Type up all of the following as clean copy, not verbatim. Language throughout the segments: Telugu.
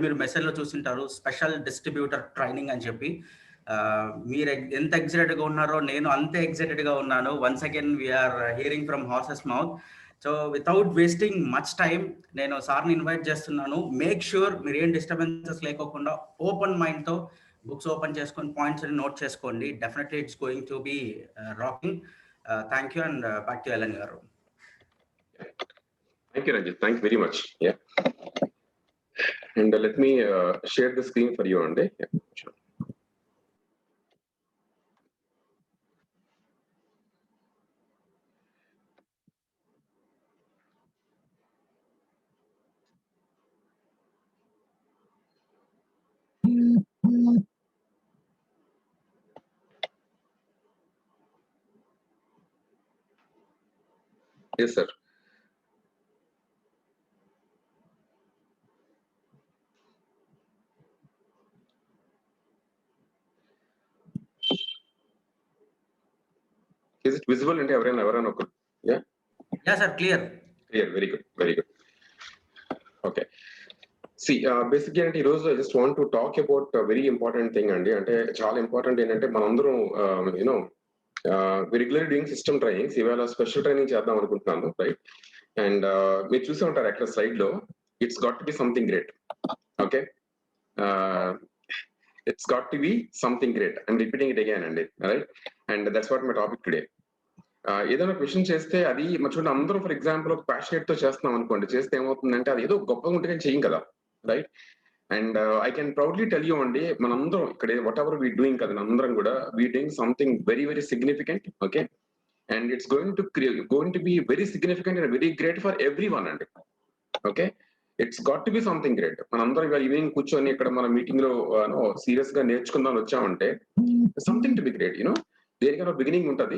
మీరు మెసేజ్లో చూసింటారు స్పెషల్ డిస్ట్రిబ్యూటర్ ట్రైనింగ్ అని చెప్పి. మీరు ఎంత ఎక్సైటెడ్గా ఉన్నారో నేను అంతే ఎక్సైటెడ్గా ఉన్నాను. Once again we're hearing from horse's mouth. So without wasting much time నేను సార్ని ఇన్వైట్ చేస్తున్నాను. మేక్ ష్యూర్ మీరు ఏం డిస్టర్బెన్సెస్ లేకోకుండా ఓపెన్ మైండ్తో బుక్స్ ఓపెన్ చేసుకొని పాయింట్స్ అని నోట్ చేసుకోండి. Definitely it's going to B rocking. Thank you and back to Elon గారు. Thank you, Ranjit. Thanks very much. Yeah. And let me share the screen for you, Andy. Yeah, sure. Yes, sir. Is it visible and everyone okay? Yeah? Yeah, sir, clear. Clear, very good, very good. Okay. See, basically, I just want to talk about a very important thing, Andy. Ante chaala important ఏంటంటే మనందరం we regularly doing system trainings. ఇవాళ స్పెషల్ ట్రైనింగ్ చేద్దాం అనుకుంటున్నాను, రైట్? అండ్ మీరు చూసే ఉంటారు అక్కడ స్లైడ్ లో, it's got to be something great. Okay, it's got to be something great. I'm repeating it again, right? And that's what my topic today. ఏదైనా క్వశ్చన్ చేస్తే అది చూడండి, అందరూ ఫర్ ఎగ్జాంపుల్ ఒక ప్యాషనేట్ తో చేస్తున్నాం అనుకోండి, చేస్తే ఏమవుతుందంటే అది ఏదో గొప్పగా ఉంటే కానీ చేయం కదా, right? And I can proudly tell you అండి, మనందరం ఇక్కడ వాట్ ఎవర్ వీ డూయింగ్ కదా, అందరం కూడా we doing something very very significant. Okay, and it's going to be very significant and very great for every one అండి. Okay, it's got to be something great. మనందరం ఇవాళ ఈవినింగ్ కూర్చొని ఇక్కడ మన మీటింగ్ లో సీరియస్ గా నేర్చుకుందాం వచ్చామంటే సంథింగ్ టు బి గ్రేట్, దేనికైనా బిగినింగ్ ఉంటుంది,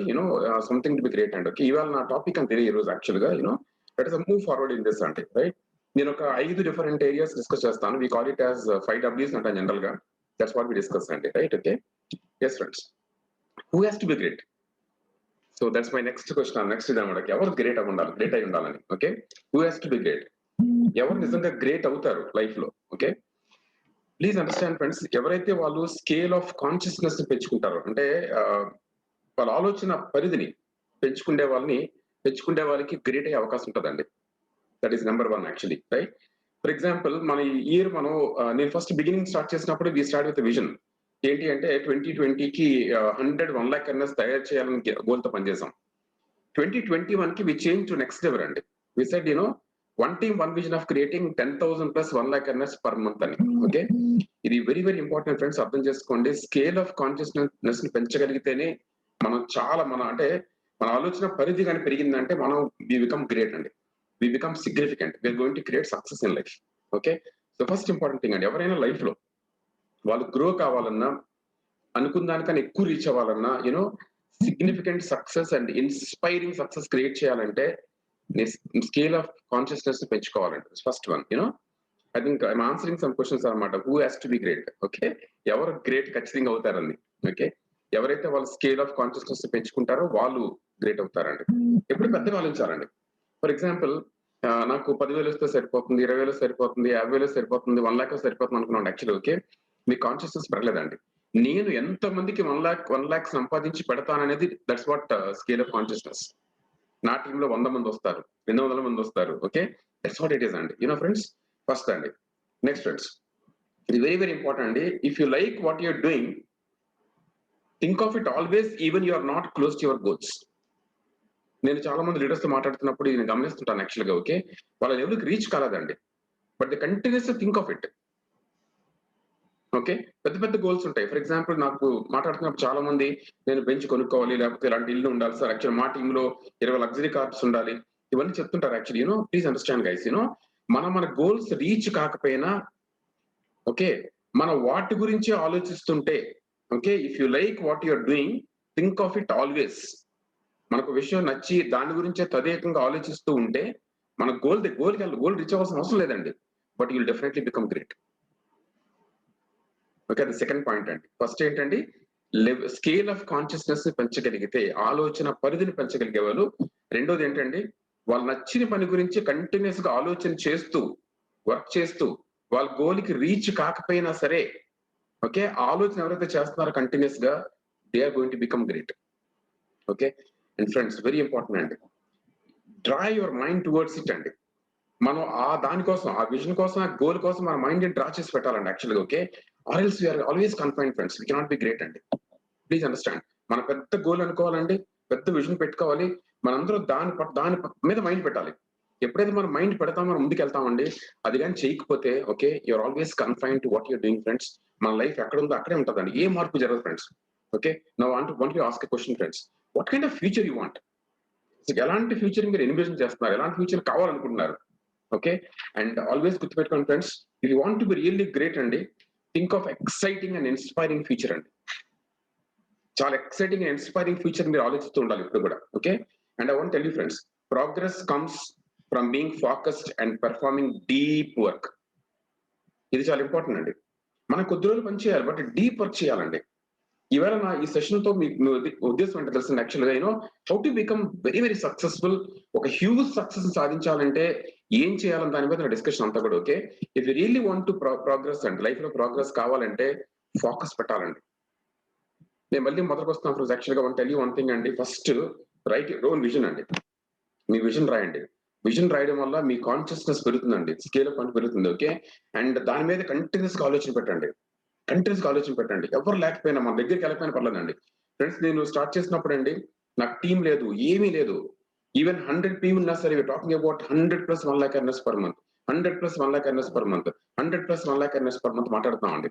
సంథింగ్ టు బి గ్రేట్ అండి. ఓకే, ఇవాళ నా టాపిక్ అని తెలియదు ఈ రోజు యాక్చువల్ గా, let us move forward in this అంటే, రైట్? నేను ఒక 5 డిఫరెంట్ ఏరియాస్ డిస్కస్ చేస్తాను. We call it as 5 W's అంటే జనరల్ గా, దట్స్ వాట్ వి డిస్కస్ అండి, right? Okay, yes friends, who has to be great? So that's my next question. Next ఇదన్నమాట, ఎవరు గ్రేట్ అయి ఉండాలి, గ్రేట్ అయి ఉండాలని. Okay, who has to be great? ఎవరు నిజంగా గ్రేట్ అవుతారు లైఫ్ లో? ఓకే, ప్లీజ్ అండర్స్టాండ్ ఫ్రెండ్స్, ఎవరైతే వాళ్ళు స్కేల్ ఆఫ్ కాన్షియస్నెస్ పెంచుకుంటారో, అంటే వాళ్ళ ఆలోచన పరిధిని పెంచుకునే వాళ్ళకి గ్రేట్ అయ్యే అవకాశం ఉంటుందండి. That is number 1 actually, right? For example మన ఇయర్ నేను ఫస్ట్ బిగినింగ్ స్టార్ట్ చేసినప్పుడు వి స్టార్ట్ విత్ విజన్. ఏంటి అంటే 2020కి 100 lakh అవర్నెస్ తయారు చేయాలని గోల్ తో పనిచేసాం. 2021కి we change to next level అండి. We said one team, one vision of creating 10,000 plus 1 lakh awareness per month అని. ఓకే, ఇది వెరీ వెరీ ఇంపార్టెంట్ ఫ్రెండ్స్, అర్థం చేసుకోండి. స్కేల్ ఆఫ్ కాన్షియస్నెస్ ని పెంచగలిగితేనే మనం చాలా అంటే మన ఆలోచన పరిధి కానీ పెరిగిందంటే మనం వి బికమ్ గ్రేట్ అండి, we become significant, we're going to create success in life. Okay, so first important thing అండి, ఎవరైనా లైఫ్ లో వాళ్ళు గ్రో కావాలన్నా, అనుకున్న దానికన్నా ఎక్కువ రీచ్ అవ్వాలన్నా, significant success and inspiring success create చేయాలంటే స్కేల్ ఆఫ్ కాన్షియస్నెస్ పెంచుకోవాలండి. First one, I think I'm answering some questions అనమాట. Who has to be great? Okay, ఎవరు గ్రేట్ ఖచ్చితంగా అవుతారండి. ఓకే, ఎవరైతే వాళ్ళు స్కేల్ ఆఫ్ కాన్షియస్నెస్ పెంచుకుంటారో వాళ్ళు గ్రేట్ అవుతారండి. ఎప్పుడు పెద్దగా ఆలోచించాలండి. ఫర్ ఎగ్జాంపుల్, నాకు 10,000 వస్తే సరిపోతుంది, 20,000 సరిపోతుంది, 50,000 సరిపోతుంది, 1 lakh సరిపోతుంది అనుకున్నాను. యాక్చువల్లీ ఓకే, మీ కాన్షియస్నెస్ పెరగలేదండి. నేను ఎంత మందికి 1 lakh సంపాదించి పెడతాననేది, that's what scale of consciousness. నా టీంలో 100 మంది వస్తారు, 200 మంది వస్తారు. Okay, that's what it is అండి. ఫ్రెండ్స్, ఫస్ట్ అండి. నెక్స్ట్ ఫ్రెండ్స్, ఇది వెరీ వెరీ ఇంపార్టెంట్ అండి. If you like what you're doing, think of it always even you are not close to your goals. నేను చాలా మంది లీడర్స్ తో మాట్లాడుతున్నప్పుడు నేను గమనిస్తుంటాను యాక్చువల్గా. ఓకే, వాళ్ళ లెవెల్కి రీచ్ కాలేదండి, but they continuous think of it. Okay, పెద్ద పెద్ద గోల్స్ ఉంటాయి. ఫర్ ఎగ్జాంపుల్, నాకు మాట్లాడుతున్నప్పుడు చాలా మంది నేను బెంచ్ కొనుక్కోవాలి, లేకపోతే ఇలాంటి ఇల్లు ఉండాలి సార్, యాక్చువల్ మా టీంలో 20 లగ్జరీ కార్స్ ఉండాలి, ఇవన్నీ చెప్తుంటారు. యాక్చువల్లీ ప్లీజ్ అండర్స్టాండ్ గైస్, మన గోల్స్ రీచ్ కాకపోయినా, ఓకే, మన వాటి గురించి ఆలోచిస్తుంటే, okay, if you like what you're doing, think of it always. మనకు విషయం నచ్చి దాని గురించే తదేకంగా ఆలోచిస్తూ ఉంటే మన గోల్ రీచ్ అవ్వాల్సిన అవసరం లేదండి, but you'll definitely become great. Okay, అది సెకండ్ పాయింట్ అండి. ఫస్ట్ ఏంటండి, స్కేల్ ఆఫ్ కాన్షియస్నెస్ పెంచగలిగితే, ఆలోచన పరిధిని పెంచగలిగే వాళ్ళు. రెండోది ఏంటండి, వాళ్ళు నచ్చిన పని గురించి కంటిన్యూస్ గా ఆలోచన చేస్తూ, వర్క్ చేస్తూ, వాళ్ళ గోల్కి రీచ్ కాకపోయినా సరే ఓకే ఆలోచన ఎవరైతే చేస్తున్నారో కంటిన్యూస్ గా they are going to become great. Okay and friends very important అండి, draw your mind towards it అండి. మనం ఆ దానికోసం ఆ విజన్ కోసం ఆ గోల్ కోసం మన మైండ్ డ్రా చేసి పెట్టాలండి యాక్చువల్గా. Okay or else we're always confine friends, we cannot be great అండి. ప్లీజ్ అండర్స్టాండ్, మన పెద్ద గోల్ అనుకోవాలండి, పెద్ద విజన్ పెట్టుకోవాలి, మనందరూ దాని మీద మైండ్ పెట్టాలి. ఎప్పుడైతే మనం మైండ్ పెడతామో మనం ముందుకు వెళ్తామండి. అది కానీ చేయకపోతే okay you're always confine to what you're doing friends. మన లైఫ్ ఎక్కడ ఉందో అక్కడే ఉంటుందండి, ఏ మార్పు జరగదు friends. Okay now want you ask a question friends, what kind of future you want? ఎలాంటి ఫ్యూచర్ మీరు ఎన్విజన్ చేస్తున్నారు, ఎలాంటి ఫ్యూచర్ కావాలనుకుంటున్నారు? ఓకే అండ్ ఆల్వేస్ గుర్తుపెట్టుకోండి friends, if you want to be really great అండి, think of exciting and inspiring future అండి. చాలా ఎక్సైటింగ్ అండ్ ఇన్స్పైరింగ్ ఫ్యూచర్ మీరు ఆలోచిస్తూ ఉండాలి ఇప్పుడు కూడా. Okay and I want tell you friends, progress comes from being focused and performing deep work. ఇది చాలా ఇంపార్టెంట్ అండి. మనం కొద్ది రోజులు పని చేయాలి, బట్ డీప్ వర్క్ చేయాలండి. ఈవేళ నా ఈ సెషన్ తో మీ ఉద్దేశం అంటే తెలిసింది యాక్చువల్గా, you know how to become very very successful. ఒక హ్యూజ్ సక్సెస్ సాధించాలంటే ఏం చేయాలని దాని మీద డిస్కషన్ అంతా కూడా. Okay if you really want to progress అండి, లైఫ్ లో ప్రోగ్రెస్ కావాలంటే ఫోకస్ పెట్టాలండి. నేను మళ్ళీ మొదటికి వస్తున్నాను ఫ్రెండ్స్. యాక్చువల్గా one tell you one thing అండి, first write your own vision అండి. మీ విజన్ రాయండి. విజన్ రాయడం వల్ల మీ కాన్షియస్నెస్ పెరుగుతుందండి, స్కేల్ అప్ అని పెరుగుతుంది. ఓకే అండ్ దాని మీద కంటిన్యూస్ గా ఆలోచన పెట్టండి, కంటిన్యూస్ గా ఆలోచన పెట్టండి. ఎవరు లేకపోయినా మన దగ్గరికి వెళ్ళకపోయినా పర్లేదండి ఫ్రెండ్స్. నేను స్టార్ట్ చేసినప్పుడు అండి నాకు టీం లేదు, ఏమీ లేదు. ఈవెన్ 100 people ఉన్నా సరే talking about 100+ 1 lakh earners per month, 100+ 1 lakh earners per month, 100+ 1 lakh earners per month మాట్లాడుతున్నామండి.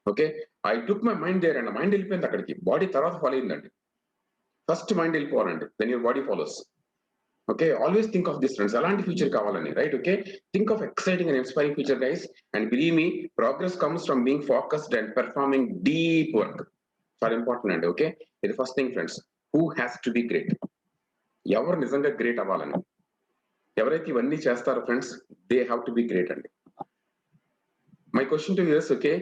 Okay I took my mind there and mind వెళ్ళిపోయింది అక్కడికి, బాడీ తర్వాత ఫాలో అయిందండి. ఫస్ట్ మైండ్ వెళ్ళిపోవాలండి, then your body follows. Okay always think of this friends, ఎలాంటి ఫ్యూచర్ కావాలని, right? Okay think of exciting and inspiring future guys. And believe me, progress comes from being focused and performing deep work. చాలా ఇంపార్టెంట్ అండి. ఓకే ఇది first thing friends. Who has to be great? ఎవరు నిజంగా గ్రేట్ అవ్వాలని? ఎవరైతే ఇవన్నీ చేస్తారో friends, they have to be great అండి. My question to yous, okay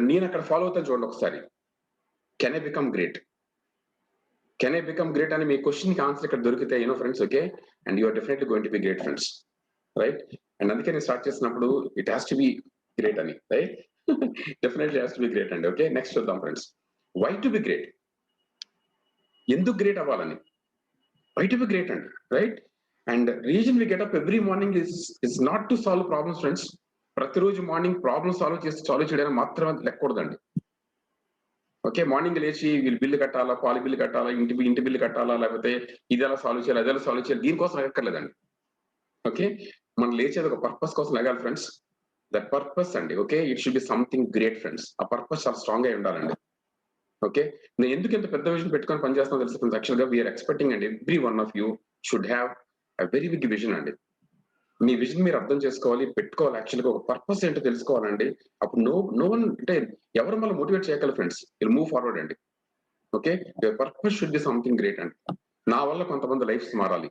నేను అక్కడ ఫాలో అవుతాను చూడండి ఒకసారి. Can I become great? Can I become great అని మీ క్వశ్చన్ కి ఆన్సర్ ఇక్కడ దొరికితే you know friends, okay and you're definitely going to be great friends, right? And అందుకే నేను స్టార్ట్ చేసినప్పుడు it has to be great అని, right? Definitely has to be great అండి. ఓకే నెక్స్ట్ చూద్దాం friends, why to be great? ఎందుకు గ్రేట్ అవ్వాలని? వై టు బి గ్రేట్ అండి, right? And reason we get up every morning is not to solve problems friends. ప్రతిరోజు మార్నింగ్ ప్రాబ్లమ్ సాల్వ్ చేయడానికి మాత్రమే లెక్కకూడదండి. ఓకే మార్నింగ్ లేచి వీళ్ళు బిల్లు కట్టాలా, పాలు బిల్లు కట్టాలా, ఇంటి బిల్లు కట్టాలా, లేకపోతే ఇది ఎలా సాల్వ్ చేయాలి, అదెలా సాల్వ్ చేయాలి, దీనికోసం ఎక్కర్లేదండి. ఓకే మనం లేచేది ఒక పర్పస్ కోసం లేగాలి ఫ్రెండ్స్. దట్ పర్పస్ అండి, okay it should be something great friends. ఆ పర్పస్ చాలా స్ట్రాంగ్ గా ఉండాలండి. ఓకే నేను ఎందుకు ఇంత పెద్ద విజన్ పెట్టుకొని పనిచేస్తాను తెలుసు ఫ్రెండ్స్. యాక్చువల్ గా we're expecting and every one of you should have a very big vision అండి. మీ విజన్ మీరు అర్థం చేసుకోవాలి, పెట్టుకోవాలి. యాక్చువల్గా ఒక పర్పస్ ఏంటో తెలుసుకోవాలండి. అప్పుడు నో వన్ అంటే ఎవరు మళ్ళీ మోటివేట్ చేయగలరు ఫ్రెండ్స్, విల్ మూవ్ ఫార్వర్డ్ అండి. Okay purpose should be something great అండి. నా వల్ల కొంతమంది లైఫ్స్ మారాలి.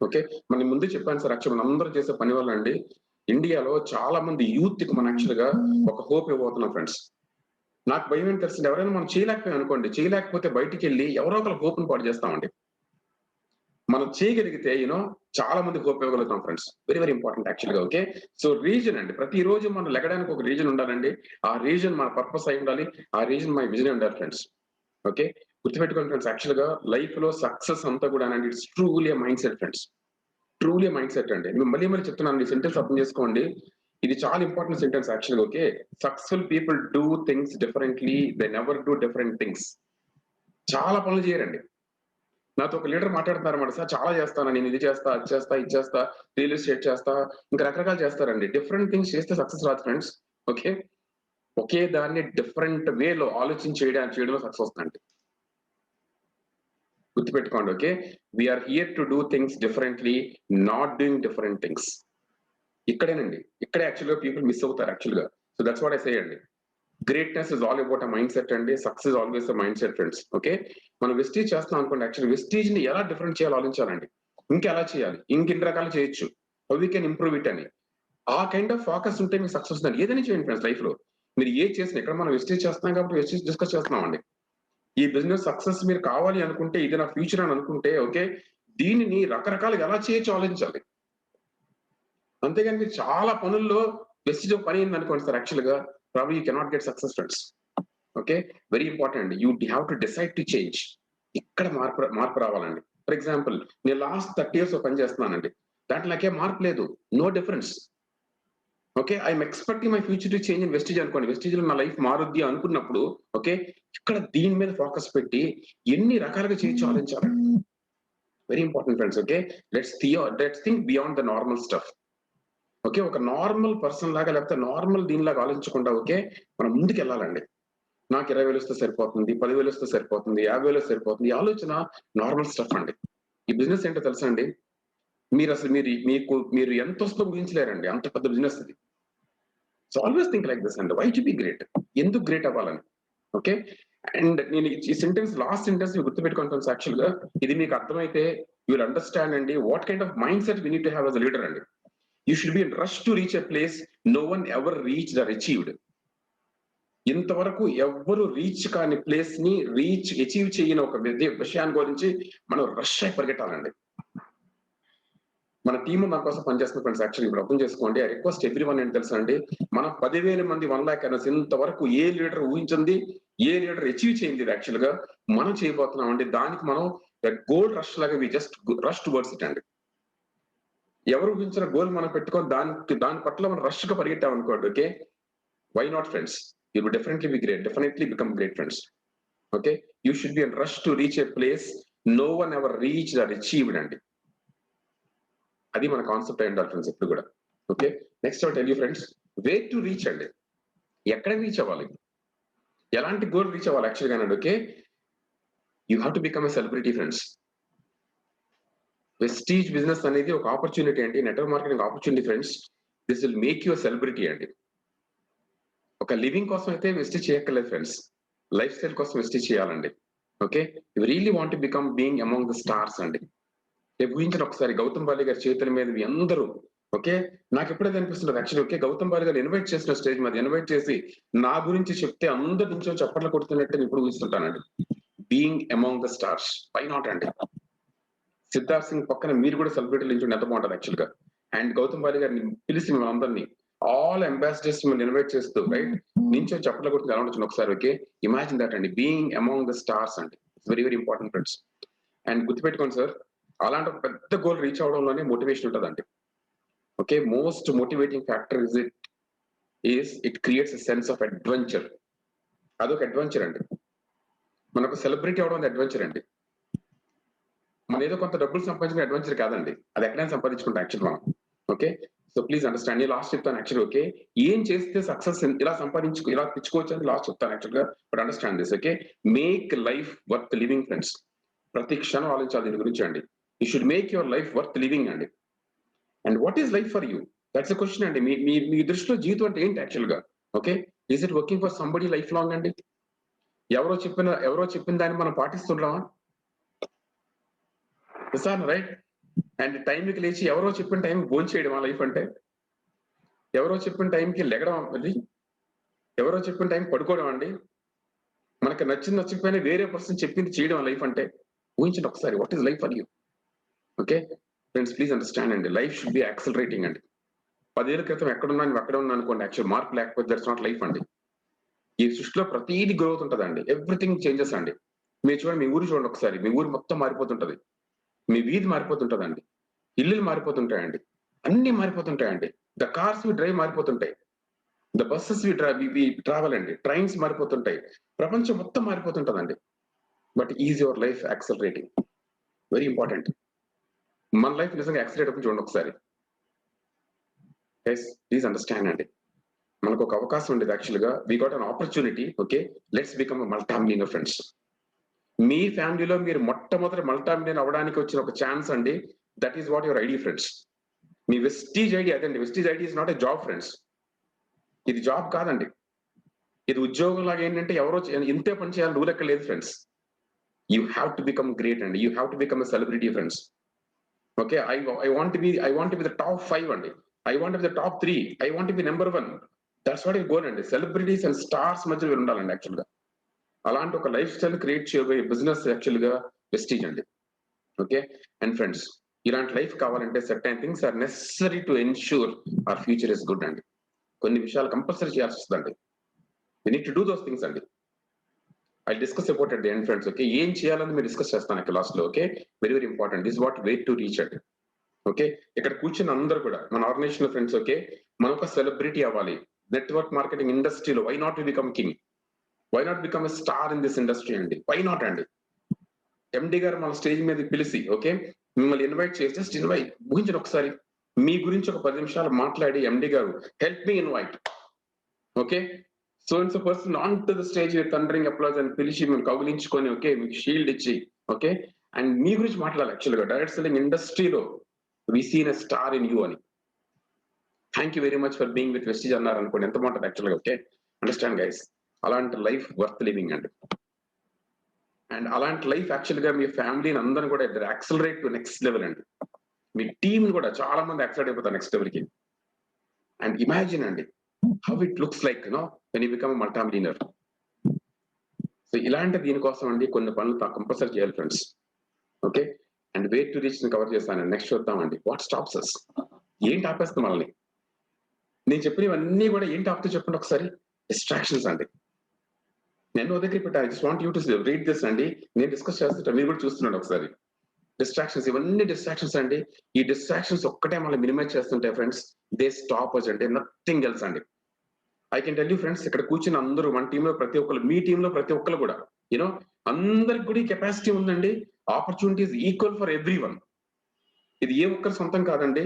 ఓకే మనం ముందే చెప్పాను సార్, యాక్చువల్ అందరూ చేసే పని వల్ల అండి ఇండియాలో చాలా మంది యూత్ కి మనం యాక్చువల్ గా ఒక హోప్ ఇవ్వబోతున్నాం ఫ్రెండ్స్. నాకు భయం ఏంటి తెలిసింది, ఎవరైనా మనం చేయలేకపోయాం అనుకోండి, చేయలేకపోతే బయటికి వెళ్ళి ఎవరో ఒకరు హోప్ ని పాటు చేస్తామండి. మనం చేయగలిగితే యూనో చాలా మంది హోప్ ఇవ్వగలుగుతాం friends. Very very important actual గా. ఓకే సో రీజన్ అండి, ప్రతిరోజు మనం లెగడానికి ఒక రీజన్ ఉండాలండి. ఆ రీజన్ మన పర్పస్ అయి ఉండాలి, ఆ రీజన్ మన విజన్ ఉండాలి ఫ్రెండ్స్. ఓకే గుర్తుపెట్టుకోండి ఫ్రెండ్స్, యాక్చువల్ గా లైఫ్ లో సక్సెస్ అంతా కూడా అండి it's truly mind set friends, truly mind set అండి. నేను మళ్ళీ చెప్తున్నాను, ఈ సెంటెన్స్ అర్థం చేసుకోండి, ఇది చాలా important sentence actual. Okay successful people do things differently, they never do different things. చాలా పనులు చేయరండి. నాతో ఒక లీడర్ మాట్లాడుతున్నారు అన్నమాట, సార్ చాలా చేస్తాను, నేను ఇది చేస్తా, అది చేస్తా, ఇది చేస్తా, రియల్ ఎస్టేట్ చేస్తా, ఇంకా రకరకాలు చేస్తారండి. డిఫరెంట్ థింగ్స్ చేస్తే సక్సెస్ రాదు ఫ్రెండ్స్. ఓకే ఒకే దాన్ని డిఫరెంట్ వేలో ఆలోచించి చేయడంలో సక్సెస్ వస్తుందండి. గుర్తుపెట్టుకోండి. Okay we're here to do things differently, not doing different things. ఇక్కడేనండి, ఇక్కడే యాక్చువల్గా పీపుల్ మిస్ అవుతారు యాక్చువల్గా. So that's what I say అండి, greatness is all about a mind set అండి. Success always a mind set friends. Okay మనం వెస్టీజ్ చేస్తాం అనుకోండి, యాక్చువల్ వెస్టీజ్ ని ఎలా డిఫరెంట్ చేయాలో ఆలోచించాలండి. ఇంకెలా చేయాలి, ఇంకెన్ని రకాలు చేయొచ్చు, how we can improve it అని. ఆ కైండ్ ఆఫ్ ఫోకస్ ఉంటే మీకు సక్సెస్ ఉందండి. ఏదైనా చేయండి ఫ్రెండ్స్ లైఫ్ లో. మీరు ఏది చేసిన, ఇక్కడ మనం వెస్టీజ్ చేస్తున్నాం కాబట్టి వెస్టీజ్ డిస్కస్ చేస్తున్నాం అండి. ఈ బిజినెస్ సక్సెస్ మీరు కావాలి అనుకుంటే, ఇది నా ఫ్యూచర్ అని అనుకుంటే, ఓకే దీనిని రకరకాలుగా ఎలా చేయొచ్చు ఆలోచించాలి. అంతేగాని మీరు చాలా పనుల్లో వెస్టిజ్ పని అయింది అనుకోండి సార్, యాక్చువల్ గా probably you cannot get success friends. Okay, very important. You have to decide to change. ఇక్కడ మార్పు రావాలండి. ఫర్ ఎగ్జాంపుల్, నేను లాస్ట్ 30 years పని చేస్తున్నానండి, దాంట్లో నాకే మార్పు లేదు, no difference. Okay, I'm expecting my future to change in Vestige అనుకోండి, వెస్టిజ్ లో నా లైఫ్ మారుద్ది అనుకున్నప్పుడు, ఓకే, ఇక్కడ దీని మీద ఫోకస్ పెట్టి ఎన్ని రకాలుగా చేయొచ్చు ఆలోచించాలండి. Very important friends. Okay, let's think beyond the normal stuff. Okay, ఒక నార్మల్ పర్సన్ లాగా, లేకపోతే నార్మల్ దీనిలాగా ఆలోచించకుండా, ఓకే, మనం ముందుకు వెళ్ళాలండి. నాకు 20,000 వస్తే సరిపోతుంది, 10,000 వస్తే సరిపోతుంది, 50,000 సరిపోతుంది, ఈ ఆలోచన నార్మల్ స్టఫ్ అండి. ఈ బిజినెస్ ఏంటో తెలుసా అండి, మీరు అసలు మీరు ఎంత వస్తుందో ఊహించలేరండి, అంత పెద్ద బిజినెస్ ఇది. So always think like this అండి, వై టు బి గ్రేట్, ఎందుకు గ్రేట్ అవ్వాలని. ఓకే, అండ్ నేను ఈ సెంటెన్స్, లాస్ట్ సెంటెన్స్ గుర్తుపెట్టుకుంటాను యాక్చువల్ గా. ఇది మీకు అర్థమైతే యూ విల్ అండర్స్టాండ్ అండి what kind of mind set we need to have as a leader అండి. You should be in rush to reach a place no one ever reached or achieved. ఇంతవరకు ఎవ్వరు రీచ్ కాని ప్లేస్ ని అచీవ్ చేయని ఒక విషయాన్ని గురించి మనం రష్ అయి పరిగెట్టాలండి. మన టీం మన కోసం పనిచేస్తున్న ఫ్రెండ్స్, యాక్చువల్లీ ఇప్పుడు అర్థం చేసుకోండి. ఐ రిక్వెస్ట్ ఎవ్రీ వన్ ఏంటి తెలుసా అండి, మనం 10,000 మంది 1 lakh అనేసి ఇంతవరకు ఏ లీడర్ ఊహించింది, ఏ లీడర్ అచీవ్ చేయింది యాక్చువల్ గా మనం చేయబోతున్నాం అండి. దానికి మనం గోల్ రష్ లాగా we just rush towards it అండి. ఎవరు ఊహించిన గోల్ మనం పెట్టుకొని దాని పట్ల మనం రష్ గా పరిగెట్టాం అనుకోండి, okay, why not friends, you will definitely be great, definitely become great friends. Okay, you should be in rush to reach a place no one ever reached or achieved అండి. అది మన కాన్సెప్ట్ అయి ఉండాలి ఫ్రెండ్స్ ఎప్పుడు కూడా. Okay, next tell you friends, way to reach అండి, ఎక్కడ రీచ్ అవ్వాలి, ఎలాంటి గోల్ రీచ్ అవ్వాలి యాక్చువల్ గా అండి. Okay, you have to become a celebrity friends. Vestige business అనేది ఒక ఆపర్చునిటీ అండి, network marketing opportunity friends. This will make you celebrity అండి. ఒక లివింగ్ కోసం అయితే వెస్టీజ్ చేయక్కర్లేదు ఫ్రెండ్స్, లైఫ్ స్టైల్ కోసం వెస్టీజ్ చేయాలండి. Okay, you really want to become being among the stars అండి. ఊహించిన ఒకసారి గౌతమ్ బాలి గారి చేతుల మీద అందరూ, ఓకే, నాకు ఎప్పుడైతే అనిపిస్తుంది యాక్చువల్లీ, ఓకే, గౌతమ్ బాలి గారు ఇన్వైట్ చేసిన స్టేజ్ మీద ఇన్వైట్ చేసి నా గురించి చెప్తే అందరి నుంచి చప్పట్లు కొడుతున్నట్టు నేను ఇప్పుడు ఊహిస్తుంటానండి. Being among the stars, why not అండి. సిద్ధార్థ్ సింగ్ పక్కన మీరు కూడా సెలబ్రిటీ నుంచి ఎంత బాగుంటుంది యాక్చువల్ గా. అండ్ గౌతమ్ బాలి గారిని పిలిచి మిమ్మల్ని అందరినీ, ఆల్ అంబాసిడర్స్ మిమ్మల్ని ఇన్వైట్ చేస్తూ, రైట్, నించో చప్పట్లు కొడుతుంది ఎలా ఉండొచ్చు ఒకసారి. ఓకే, ఇమాజిన్ దట్ అండి, బీయింగ్ అమాంగ్ ద స్టార్స్ అండి. It's very very important friends. And గుర్తుపెట్టుకోండి సార్, అలాంటి ఒక పెద్ద గోల్ రీచ్ అవడంలోనే మోటివేషన్ ఉంటుందండి. Okay, most motivating factor it creates a sense of adventure. అదొక అడ్వెంచర్ అండి. మనకు సెలబ్రిటీ అవడం అది అడ్వెంచర్ అండి. మన ఏదో కొంత డబ్బులు సంపాదించిన అడ్వెంచర్ కాదండి, అది ఎక్కడైనా సంపాదించుకుంటాం యాక్చువల్ మనం. Okay, so please understand. నేను లాస్ట్ చెప్తాను యాక్చువల్. ఓకే, ఏం చేస్తే సక్సెస్ ఇలా ఇలా తెచ్చుకోవచ్చు అని లాస్ట్ చెప్తాను యాక్చువల్ గా. But understand this. Okay, make life worth living friends. ప్రతి క్షణం ఆలోచించాలి దీని గురించి అండి. You should make your life worth living అండి. And what is life for you, that's a question అండి. మీ దృష్టిలో జీవితం అంటే ఏంటి యాక్చువల్ గా. Okay, is it working for somebody life long అండి. ఎవరో చెప్పిన దాన్ని మనం పాటిస్తున్నామా సార్, రైట్? అండ్ టైంకి లేచి ఎవరో చెప్పిన టైం భోజనం చేయడం లైఫ్ అంటే, ఎవరో చెప్పిన టైంకి లెగడం అది, ఎవరో చెప్పిన టైం పడుకోవడం అండి, మనకి నచ్చకపోయినా వేరే పర్సన్ చెప్పింది చేయడం లైఫ్ అంటే. ఊహించండి ఒకసారి, what is life for you. Okay friends, please understand అండి, లైఫ్ షుడ్ బి యాక్సలరేటింగ్ అండి. 10 ఏళ్ల క్రితం ఎక్కడున్నాను అక్కడే ఉన్నాను అనుకోండి, యాక్చువల్ మార్పు లేకపోతే దట్స్ నాట్ లైఫ్ అండి. ఈ సృష్టిలో ప్రతిదీ గ్రోత్ ఉంటుందండి, ఎవ్రీథింగ్ చేంజెస్ అండి. మీరు చూడండి, మీ ఊరు చూడండి ఒకసారి, మీ ఊరు మొత్తం మారిపోతుంటది, మీ వీధి మారిపోతుంటదండి, ఇల్లులు మారిపోతుంటాయండి, అన్ని మారిపోతుంటాయండి. ద కార్స్ వి డ్రైవ్ మారిపోతుంటాయి, ద బస్సెస్ వి ట్రావెల్ అండి, ట్రైన్స్ మారిపోతుంటాయి, ప్రపంచం మొత్తం మారిపోతుంటదండి. But is your life accelerating? Very important. మన లైఫ్ నిజంగా యాక్సలరేట్ అవుతుంది చూడండి ఒకసారి. ప్లీజ్ అండర్స్టాండ్ అండి, మనకు ఒక అవకాశం ఉండేది యాక్చువల్ గా. We got an opportunity. Okay, let's become multimillionaire friends. మీ ఫ్యామిలీలో మీరు మొట్టమొదటి మల్టామిలియనర్ అవడానికి వచ్చిన ఒక ఛాన్స్ అండి. That is what your ID friends. మీ వెస్టీజ్ ఐడి అదండి. Vestige ID is not a job friends. ఇది జాబ్ కాదండి, ఇది ఉద్యోగం లాగా. ఏంటంటే ఎవరో ఇంతే పని చేయాలి రూల్ ఎక్కడ లేదు friends. You have to become great అండి, you have to become a celebrity friends. Okay, I want be the top 5 అండి, I want be the top 3, I want be number 1. That's what you goal అండి. సెలబ్రిటీస్ అండ్ స్టార్స్ మధ్య మీరు ఉండాలండి యాక్చువల్ గా. అలాంటి ఒక లైఫ్ స్టైల్ క్రియేట్ చేయబోయే బిజినెస్ యాక్చువల్ గా వెస్టీజ్ అండి. ఓకే, అండ్ ఫ్రెండ్స్, ఇలాంటి లైఫ్ కావాలంటే certain things are necessary to ensure our future is good అండి. కొన్ని విషయాలు కంపల్సరీ చేయాల్సి వస్తుందండి. We need to do those things అండి. I discuss about at the end friends. Okay, ఏం చేయాలని మీరు డిస్కస్ చేస్తాను ఇక్కడ లాస్ట్ లో. Okay, very very important. This what way to reach at. Okay, ఇక్కడ కూర్చున్న అందరూ కూడా మన ఆర్గనైజేషన్ ఫ్రెండ్స్, ఓకే, మనం ఒక సెలబ్రిటీ అవ్వాలి నెట్వర్క్ మార్కెటింగ్ ఇండస్ట్రీలో. Why not we become king? Why not become a star in this industry అండి? వై నాట్ అండి? ఎండి గారు మన స్టేజ్ మీద పిలిచి, ఓకే, మిమ్మల్ని ఇన్వైట్ చేసి జస్ట్ ఇన్వైట్ ఊహించిన ఒకసారి మీ గురించి ఒక 10 నిమిషాలు మాట్లాడి, ఎండి గారు help me invite, okay, so ఇన్స్ person on to the stage with thundering applause అని పిలిచి మేము కౌగిలించుకొని, ఓకే, మీకు షీల్డ్ ఇచ్చి, ఓకే, అండ్ మీ గురించి మాట్లాడాలి. యాక్చువల్ గా డైరెక్ట్ సెల్లింగ్ ఇండస్ట్రీలో we seen a star in you అని. Thank you very much for being with Vestige అన్నారు అనుకోండి, ఎంత బాగుంటుంది యాక్చువల్ గా. ఓకే, అండర్స్టాండ్ గైస్, అలాంటి లైఫ్ వర్త్ లివింగ్ అండి. అండ్ అలాంటి లైఫ్ యాక్చువల్ గా మీ ఫ్యామిలీని అందరిని కూడా యాక్సలరేట్ టు నెక్స్ట్ లెవెల్ అండి. మీ టీమ్ కూడా చాలా మంది యాక్సలరేట్ అయిపోతారు నెక్స్ట్ లెవెల్ కి. అండ్ ఇమాజిన్ అండి how it looks like no when you become multi millionaire. So ఇలాంటి దీనికోసం అండి కొన్ని పనులు కంపల్సరీ చేయాలి friends. Okay, and way to reach cover చేస్తాను. నెక్స్ట్ చూద్దామండి వాట్ స్టాప్స్ అస్. ఏంటి ఆపేస్తాం మనల్ని? నేను చెప్పినవన్నీ కూడా ఏంటి ఆపుతూ చెప్పండి ఒకసారి. డిస్ట్రాక్షన్స్ అండి. నేను దగ్గర పెట్టాను. I just want you to read this అండి. నేను డిస్కస్ చేస్తుంటా, మీరు కూడా చూస్తున్నాడు ఒకసారి. డిస్ట్రాక్షన్స్, ఇవన్నీ డిస్ట్రాక్షన్స్ అండి. ఈ డిస్ట్రాక్షన్స్ ఒక్కటే మనం మినిమైజ్ చేస్తుంటే ఫ్రెండ్స్, దే స్టాప్ అస్ అంటే నథింగ్ ఎల్స్ అండి. I can tell you friends, ఇక్కడ కూర్చుని అందరూ మన టీంలో ప్రతి ఒక్కరు, మీ టీంలో ప్రతి ఒక్కరు కూడా యూనో అందరికి కూడా కెపాసిటీ ఉందండి. Opportunities equal for every one. ఇది ఏ ఒక్కరి సొంతం కాదండి,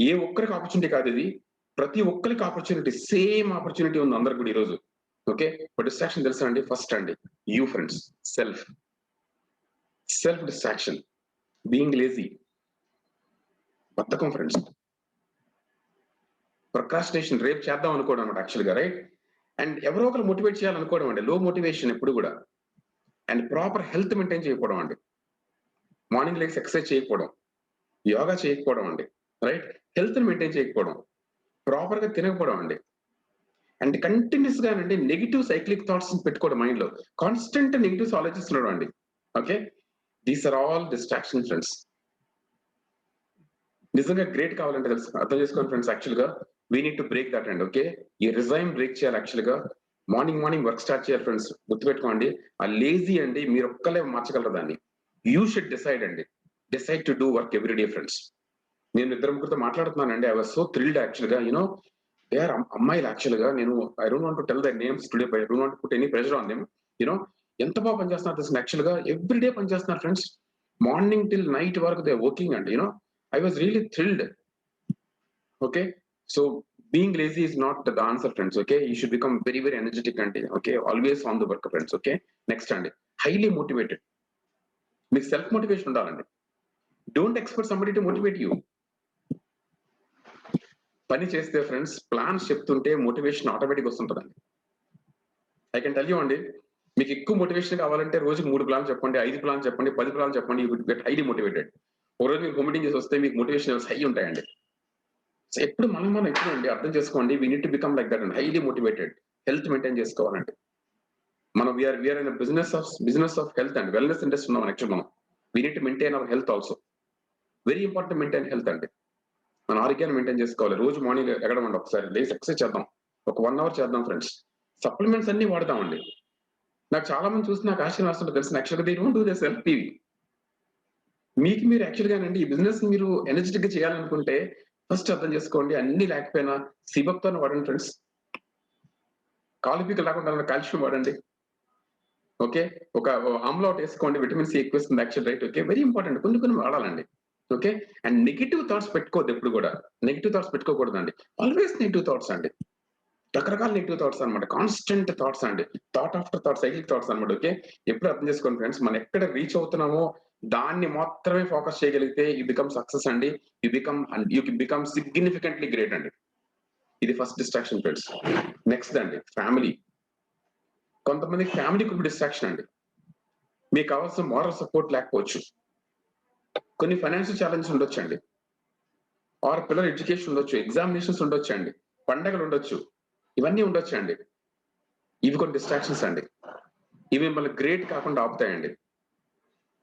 ఏ ఒక్కరికి ఆపర్చునిటీ కాదు ఇది. ప్రతి ఒక్కరికి ఆపర్చునిటీ, సేమ్ ఆపర్చునిటీ ఉంది అందరికి కూడా ఈరోజు. ఓకే, బట్ డిస్ట్రాక్షన్ తెలుసా అండి? ఫస్ట్ అండి you friends, self distraction, being lazy, బద్ధకం ఫ్రెండ్స్, ప్రొక్రాస్టినేషన్, రేపు చేద్దాం అనుకోవడం అనమాట యాక్చువల్ గా, రైట్? అండ్ ఎవరో ఒకరు మోటివేట్ చేయాలనుకోవడం అండి, లో మోటివేషన్ ఎప్పుడు కూడా. అండ్ ప్రాపర్ హెల్త్ మెయింటైన్ చేయకపోవడం అండి, మార్నింగ్ లెగ్స్ ఎక్సర్సైజ్ చేయకపోవడం, యోగా చేయకపోవడం అండి, రైట్? హెల్త్ మెయింటైన్ చేయకపోవడం, ప్రాపర్ గా తినకపోవడం అండి. అండ్ కంటిన్యూస్ గా అండి నెగిటివ్ సైక్లిక్ థాట్స్ పెట్టుకోవడం మైండ్ లో, కాన్స్టెంట్ నెగిటివ్స్ ఆలోచిస్తున్నాడు అండి. Okay, these are all distraction friends. నిజంగా గ్రేట్ కావాలంటే తెలుసు, అర్థం చేసుకోండి ఫ్రెండ్స్. యాక్చువల్ గా we need to break that and okay, ఈ రిజైమ్ బ్రేక్ చేయాలి. యాక్చువల్ గా మార్నింగ్ వర్క్ స్టార్ట్ చేయాలి ఫ్రెండ్స్. గుర్తుపెట్టుకోండి, ఆ లేజీ అండి మీరు ఒక్కలే మార్చగలరు దాన్ని. You should decide to do work every day friends. నేను ఇద్దరు ముగ్గురితో మాట్లాడుతున్నానండి. I was so thrilled actual గా. యూనో దే ఆర్ అమ్మాయిలు యాక్చువల్ గా. నేను I don't want to tell there names today, I don't want to put any pressure on them. You know ఎంత బాగా పనిచేస్తున్నారు తెలుసు యాక్చువల్ గా. ఎవ్రీ డే పనిచేస్తున్నారు ఫ్రెండ్స్, మార్నింగ్ టిల్ నైట్ వరకు దే వర్కింగ్ అండి. You know I was really thrilled. Okay, so being lazy is not the answer friends. Okay, you should become very very energetic and okay, always on the work friends. Okay, next and highly motivated. Make self motivation undalanడి. Don't expect somebody to motivate you. పని చేస్తే ఫ్రెండ్స్ ప్లాన్స్ చెప్తుంటే మోటివేషన్ ఆటోమేటిక్ వస్తుంటదండి. ఐ కెన్ టెల్ యూ అండి, మీకు ఎక్కువ మోటివేషన్ కావాలంటే రోజుకి 3 ప్లాన్స్ చెప్పండి, 5 ప్లాన్స్ చెప్పండి, 10 ప్లాన్స్ చెప్పండి, you will get highly motivated. ఒక రోజు మీరు మీటింగ్ చేసి వస్తే మీకు మోటివేషన్ లెవెల్స్ హై ఉంటాయండి. సో ఎప్పుడు మనం ఎప్పుడు అండి అర్థం చేసుకోండి, we need to become like that and highly motivated. Health maintain చేసుకోవాలండి. మనం we're in business of health and wellness industry ఉన్నాం యాక్చువల్. మనం we need to maintain our health also. Very important maintain health అండి. మన ఆరోగ్యాన్ని మెయింటైన్ చేసుకోవాలి. రోజు మార్నింగ్ ఎగడమండి, ఒకసారి లేసి ఎక్సర్సైజ్ చేద్దాం, ఒక 1 hour చేద్దాం ఫ్రెండ్స్. సప్లిమెంట్స్ అన్ని వాడదామండి. నాకు చాలా మంది చూసి నాకు ఆశ్చర్యం వస్తుంటే తెలుసు, యాక్చువల్గా they don't do this self TV. మీకు మీరు యాక్చువల్ గానండి ఈ బిజినెస్ మీరు ఎనర్జెటిక్ గా చేయాలనుకుంటే ఫస్ట్ అర్థం చేసుకోండి, అన్ని లేకపోయినా సిబప్తో వాడండి ఫ్రెండ్స్. కాలుపీక లేకుండా కాల్షియం వాడండి. ఓకే, ఒక ఆమ్లా ఒకటి వేసుకోండి, విటమిన్ సి ఎక్కువ వస్తుంది actual, right? Okay, very important. కొన్ని వాడాలండి. ఓకే, అండ్ నెగిటివ్ థాట్స్ పెట్టుకోవద్దు ఎప్పుడు కూడా. నెగిటివ్ థాట్స్ పెట్టుకోకూడదండి. ఆల్వేస్ నెగిటివ్ థాట్స్ అండి, రకరకాల నెగిటివ్ థాట్స్ అనమాట, కాన్స్టెంట్ థాట్స్ అండి, thought after thought, cyclic thoughts అనమాట. ఓకే, ఎప్పుడు అర్థం చేసుకోండి ఫ్రెండ్స్, మనం ఎక్కడ రీచ్ అవుతున్నామో దాన్ని మాత్రమే ఫోకస్ చేయగలిగితే యూ బికమ్ సక్సెస్ అండి. యూ బికమ్ సిగ్నిఫికెంట్లీ గ్రేట్ అండి. ఇది ఫస్ట్ డిస్ట్రాక్షన్ ఫ్రెండ్స్. నెక్స్ట్ అండి ఫ్యామిలీ. కొంతమంది ఫ్యామిలీకి డిస్ట్రాక్షన్ అండి. మీకు కావాల్సిన మోరల్ సపోర్ట్ లేకపోవచ్చు, కొన్ని ఫైనాన్షియల్ ఛాలెంజెస్ ఉండొచ్చు అండి, ఆర్ పిల్లల ఎడ్యుకేషన్ ఉండొచ్చు, ఎగ్జామినేషన్స్ ఉండొచ్చు అండి, పండగలు ఉండొచ్చు, ఇవన్నీ ఉండొచ్చు అండి. ఇవి కొన్ని డిస్ట్రాక్షన్స్ అండి. ఇవి మిమ్మల్ని గ్రేట్ కాకుండా ఆపుతాయండి.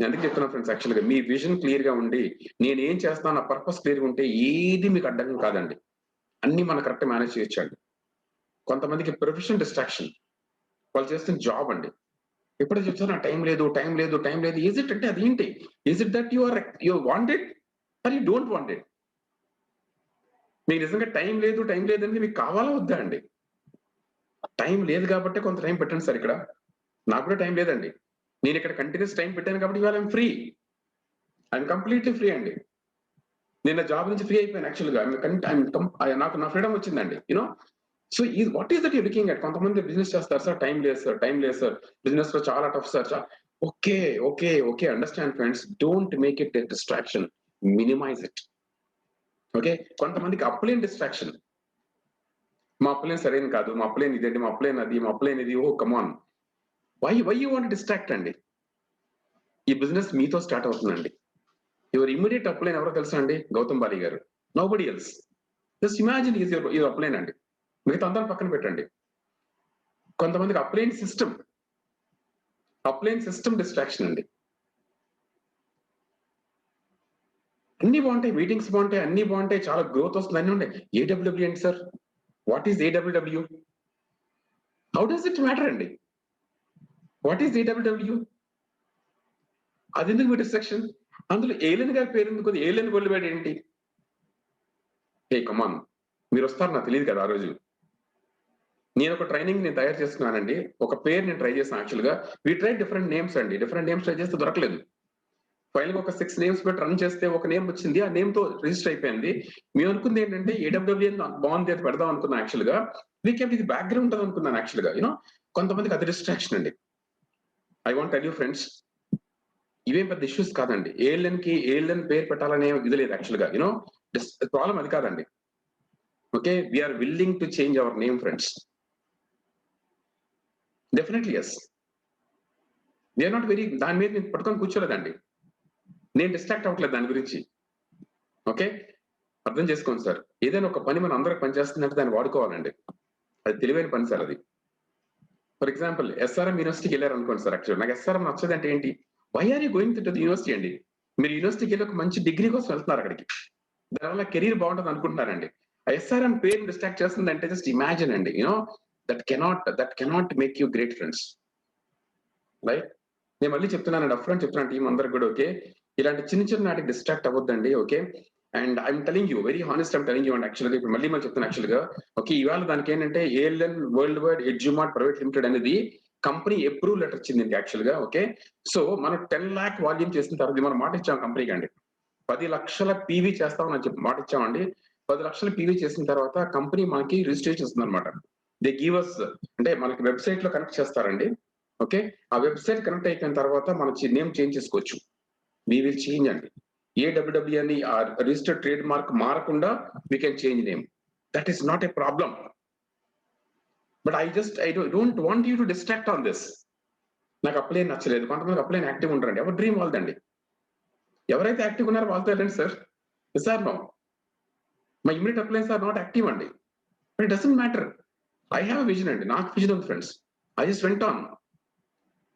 నేను ఎందుకు చెప్తున్నా ఫ్రెండ్స్, యాక్చువల్గా మీ విజన్ క్లియర్ గా ఉండి నేను ఏం చేస్తాను, నా పర్పస్ క్లియర్ గా ఉంటే ఏది మీకు అడ్డంకం కాదండి. అన్ని మనం కరెక్ట్ మేనేజ్ చేయొచ్చండి. కొంతమందికి ప్రొఫెషనల్ డిస్ట్రాక్షన్, వాళ్ళు చేస్తున్న జాబ్ అండి. ఎప్పుడైతే చెప్తారు టైం లేదు టైం లేదు టైం లేదు, ఈజ్ ఇట్ అంటే అదేంటి? Is it that you wanted or you don't wanted? మీకు నిజంగా టైం లేదు అనేది మీకు కావాలా వద్దా అండి? టైం లేదు కాబట్టి కొంత టైం పెట్టండి సార్. ఇక్కడ నాకు కూడా టైం లేదండి, నేను ఇక్కడ కంటిన్యూస్ టైం పెట్టాను కాబట్టి ఇవాళ I'm free, I'm completely free అండి. నేను నా జాబ్ నుంచి ఫ్రీ అయిపోయాను యాక్చువల్గా. నాకు నా ఫ్రీడమ్ వచ్చిందండి, యూనో. సో ఈ what is that you looking at? కొంతమంది బిజినెస్ చేస్తారు సార్, టైం లేదు సార్, టైం లేదు సార్, బిజినెస్ లో చాలా tough sir. Okay okay okay, understand friends, don't make it distraction, minimize it. Okay, కొంతమందికి అప్లేన్ డిస్ట్రాక్షన్, మా అప్లేన్ సరైన కాదు, మా అప్లేన్ ఇదండి, మా అప్లేన్ అది, మా అప్లేన్ ఇది. ఓ కమాన్, వై యూ వాంట్ డిస్ట్రాక్ట్ అండి? ఈ బిజినెస్ మీతో స్టార్ట్ అవుతుందండి. యువర్ ఇమ్మీడియట్ అప్లైన్ ఎవరో తెలుసా అండి? గౌతమ్ బాలి గారు. Nobody else. Just imagine is your upline అండి. మిగతా అందరం పక్కన పెట్టండి. కొంతమందికి అప్లైన్ సిస్టమ్ డిస్ట్రాక్షన్ అండి. అన్ని బాగుంటాయి, మీటింగ్స్ బాగుంటాయి, అన్ని బాగుంటాయి, చాలా గ్రోత్ వస్తుంది, అన్ని ఉంటాయి. ఏడబ్ల్యూడబ్ల్యూ ఏంటి sir? What is AWW? How does it matter అండి? What is AWW? అది ఎందుకు మీ డిస్ట్రాక్షన్? అందులో ఏలియన్ గారి పేరు ఎందుకు? ఏలియన్ గొల్లివాడు ఏంటి? హే కమాన్, మీరు వస్తారు నాకు తెలియదు కదా ఆ రోజు. నేను ఒక ట్రైనింగ్ నేను తయారు చేస్తున్నానండి, ఒక పేరు నేను ట్రై చేస్తాను యాక్చువల్గా. వీ ట్రై డిఫరెంట్ నేమ్స్ అండి, డిఫరెంట్ నేమ్స్ ట్రై చేస్తే దొరకలేదు. ఫైనల్ ఒక 6 నేమ్స్ పెట్టి రన్ చేస్తే ఒక నేమ్ వచ్చింది, ఆ నేమ్ తో రిజిస్టర్ అయిపోయింది. మేము అనుకుంది ఏంటంటే ఏడబ్ల్యూఏ బాగుంది, అది పెడదాం అనుకున్నాను యాక్చువల్గా. వీకేంటి ఇది బ్యాక్గ్రౌండ్ ఉంటుంది అనుకున్నాను యాక్చువల్గా, యూనో. కొంతమందికి అది డిస్ట్రాక్షన్ అండి. I want tell you friends, ఇవేం పెద్ద ఇష్యూస్ కాదండి. ఏఎల్ఎన్ పేరు పెట్టాలనే ఇది లేదు యాక్చువల్గా, యూనో. ప్రాబ్లం అది కాదండి. Okay, we're willing to change our name friends. Definitely yes. We're not very, దాని మీద నేను పట్టుకొని కూర్చోలేదండి, నేను డిస్ట్రాక్ట్ అవ్వట్లేదు దాని గురించి. ఓకే, అర్థం చేసుకోండి సార్. ఏదైనా ఒక పని మనం అందరికి పనిచేస్తుందంటే దాన్ని వాడుకోవాలండి. అది తెలివైన పని సార్ అది. ఫర్ ఎగ్జాంపుల్ ఎస్ఆర్ఎం యూనివర్సిటీకి వెళ్ళారు అనుకోండి సార్. యాక్చువల్ నాకు ఎస్ఆర్ఎం నచ్చదంటే ఏంటి? Why are you going to the university అండి? మీరు యూనివర్సిటీకి వెళ్ళి ఒక మంచి డిగ్రీ కోసం వెళ్తున్నారు అక్కడికి, దానివల్ల కెరీర్ బాగుంటుంది అనుకుంటున్నారండి. ఆ ఎస్ఆర్ఎం పేరు డిస్ట్రాక్ట్ చేస్తుందంటే జస్ట్ ఇమాజిన్ అండి, you know. That cannot make you great friends, right? నేను మళ్ళీ చెప్తున్నానండి, అఫ్రెండ్ చెప్తున్నాను టీం అందరికి కూడా. ఓకే, ఇలాంటి చిన్న నాటికి డిస్ట్రాక్ట్ అవ్వద్దండి. Okay, and I'm telling you very honest, I'm telling you అండి యాక్చువల్గా. ఇప్పుడు మళ్ళీ చెప్తాను యాక్చువల్గా. ఓకే, ఇవాళ దానికి ఏంటంటే ALN world wide Edumart private limited అనేది కంపెనీ అప్రూవ్ లెటర్ వచ్చింది యాక్చువల్గా. ఓకే, సో మనం 10 lakh వాల్యూమ్ చేసిన తర్వాత మనం మాట ఇచ్చాం కంపెనీకి అండి, 10 లక్షల పీవీ చేస్తామని చెప్పి మాట ఇచ్చామండి. 10 లక్షల పీవీ చేసిన తర్వాత కంపెనీ మనకి రిజిస్ట్రేషన్ ఇస్తుంది అనమాట. దే గివ్ అస్, అంటే మనకి వెబ్సైట్ లో కనెక్ట్ చేస్తారండి. ఓకే, ఆ వెబ్సైట్ కనెక్ట్ అయిపోయిన తర్వాత మన నేమ్ చేంజ్ చేసుకోవచ్చు. వీ విల్ చేంజ్ అండి. ఏడబ్ల్యూడబ్ల్యూ అని ఆ రిజిస్టర్డ్ ట్రేడ్ మార్క్ మారకుండా we can change name. That is not a problem. But I don't want you to distract on this. నాకు అప్లైన్ నచ్చలేదు, కొంతమంది అప్లైన్ యాక్టివ్ ఉంటారండి, ఎవరు డ్రీమ్ వాళ్ళదండి. ఎవరైతే యాక్టివ్ ఉన్నారో వాళ్ళతో వెళ్ళండి sir. Sir no, my immediate uplines are not active అండి. But it doesn't matter. I have vision అండి, నాకు విజన్ ఉంది friends. I just went on.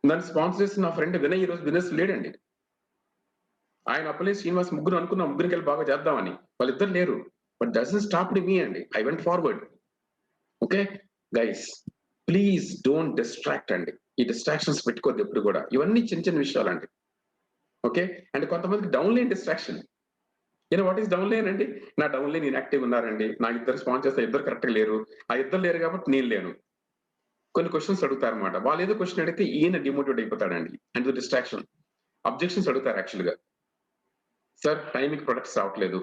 దాన్ని స్పాన్సర్ చేసిన నా ఫ్రెండ్ వినయ్ ఈ రోజు బిజినెస్ లేడండి. ఆయన అప్లై శ్రీనివాస్ ముగ్గురు అనుకున్నాం, ముగ్గురికి వెళ్ళి బాగా చేద్దామని, వాళ్ళిద్దరు లేరు. బట్ డజంట్ స్టాప్ మీ అండి, I went forward. Okay guys, please don't distract అండి. ఈ డిస్ట్రాక్షన్స్ పెట్టుకోవద్దు ఎప్పుడు కూడా, ఇవన్నీ చిన్న విషయాలు అండి. ఓకే, అండ్ కొంతమందికి down line distraction. What is down line అండి? నా డౌన్ లైన్ ఇన్యాక్టివ్ ఉన్నారండి, నా ఇద్దరు స్పాన్సర్స్ ఇద్దరు కరెక్ట్ లేరు, ఆ ఇద్దరు లేరు కాబట్టి నేను లేను. కొన్ని క్వశ్చన్స్ అడుగుతారు అనమాట. వాళ్ళు ఏదో క్వశ్చన్ అడిగితే ఈయన డిమోటివేట్ అయిపోతాడండి, అండ్ డిస్ట్రాక్షన్. అబ్జెక్షన్స్ అడుగుతారు యాక్చువల్గా. సార్ టైంకి ప్రొడక్ట్స్ రావట్లేదు.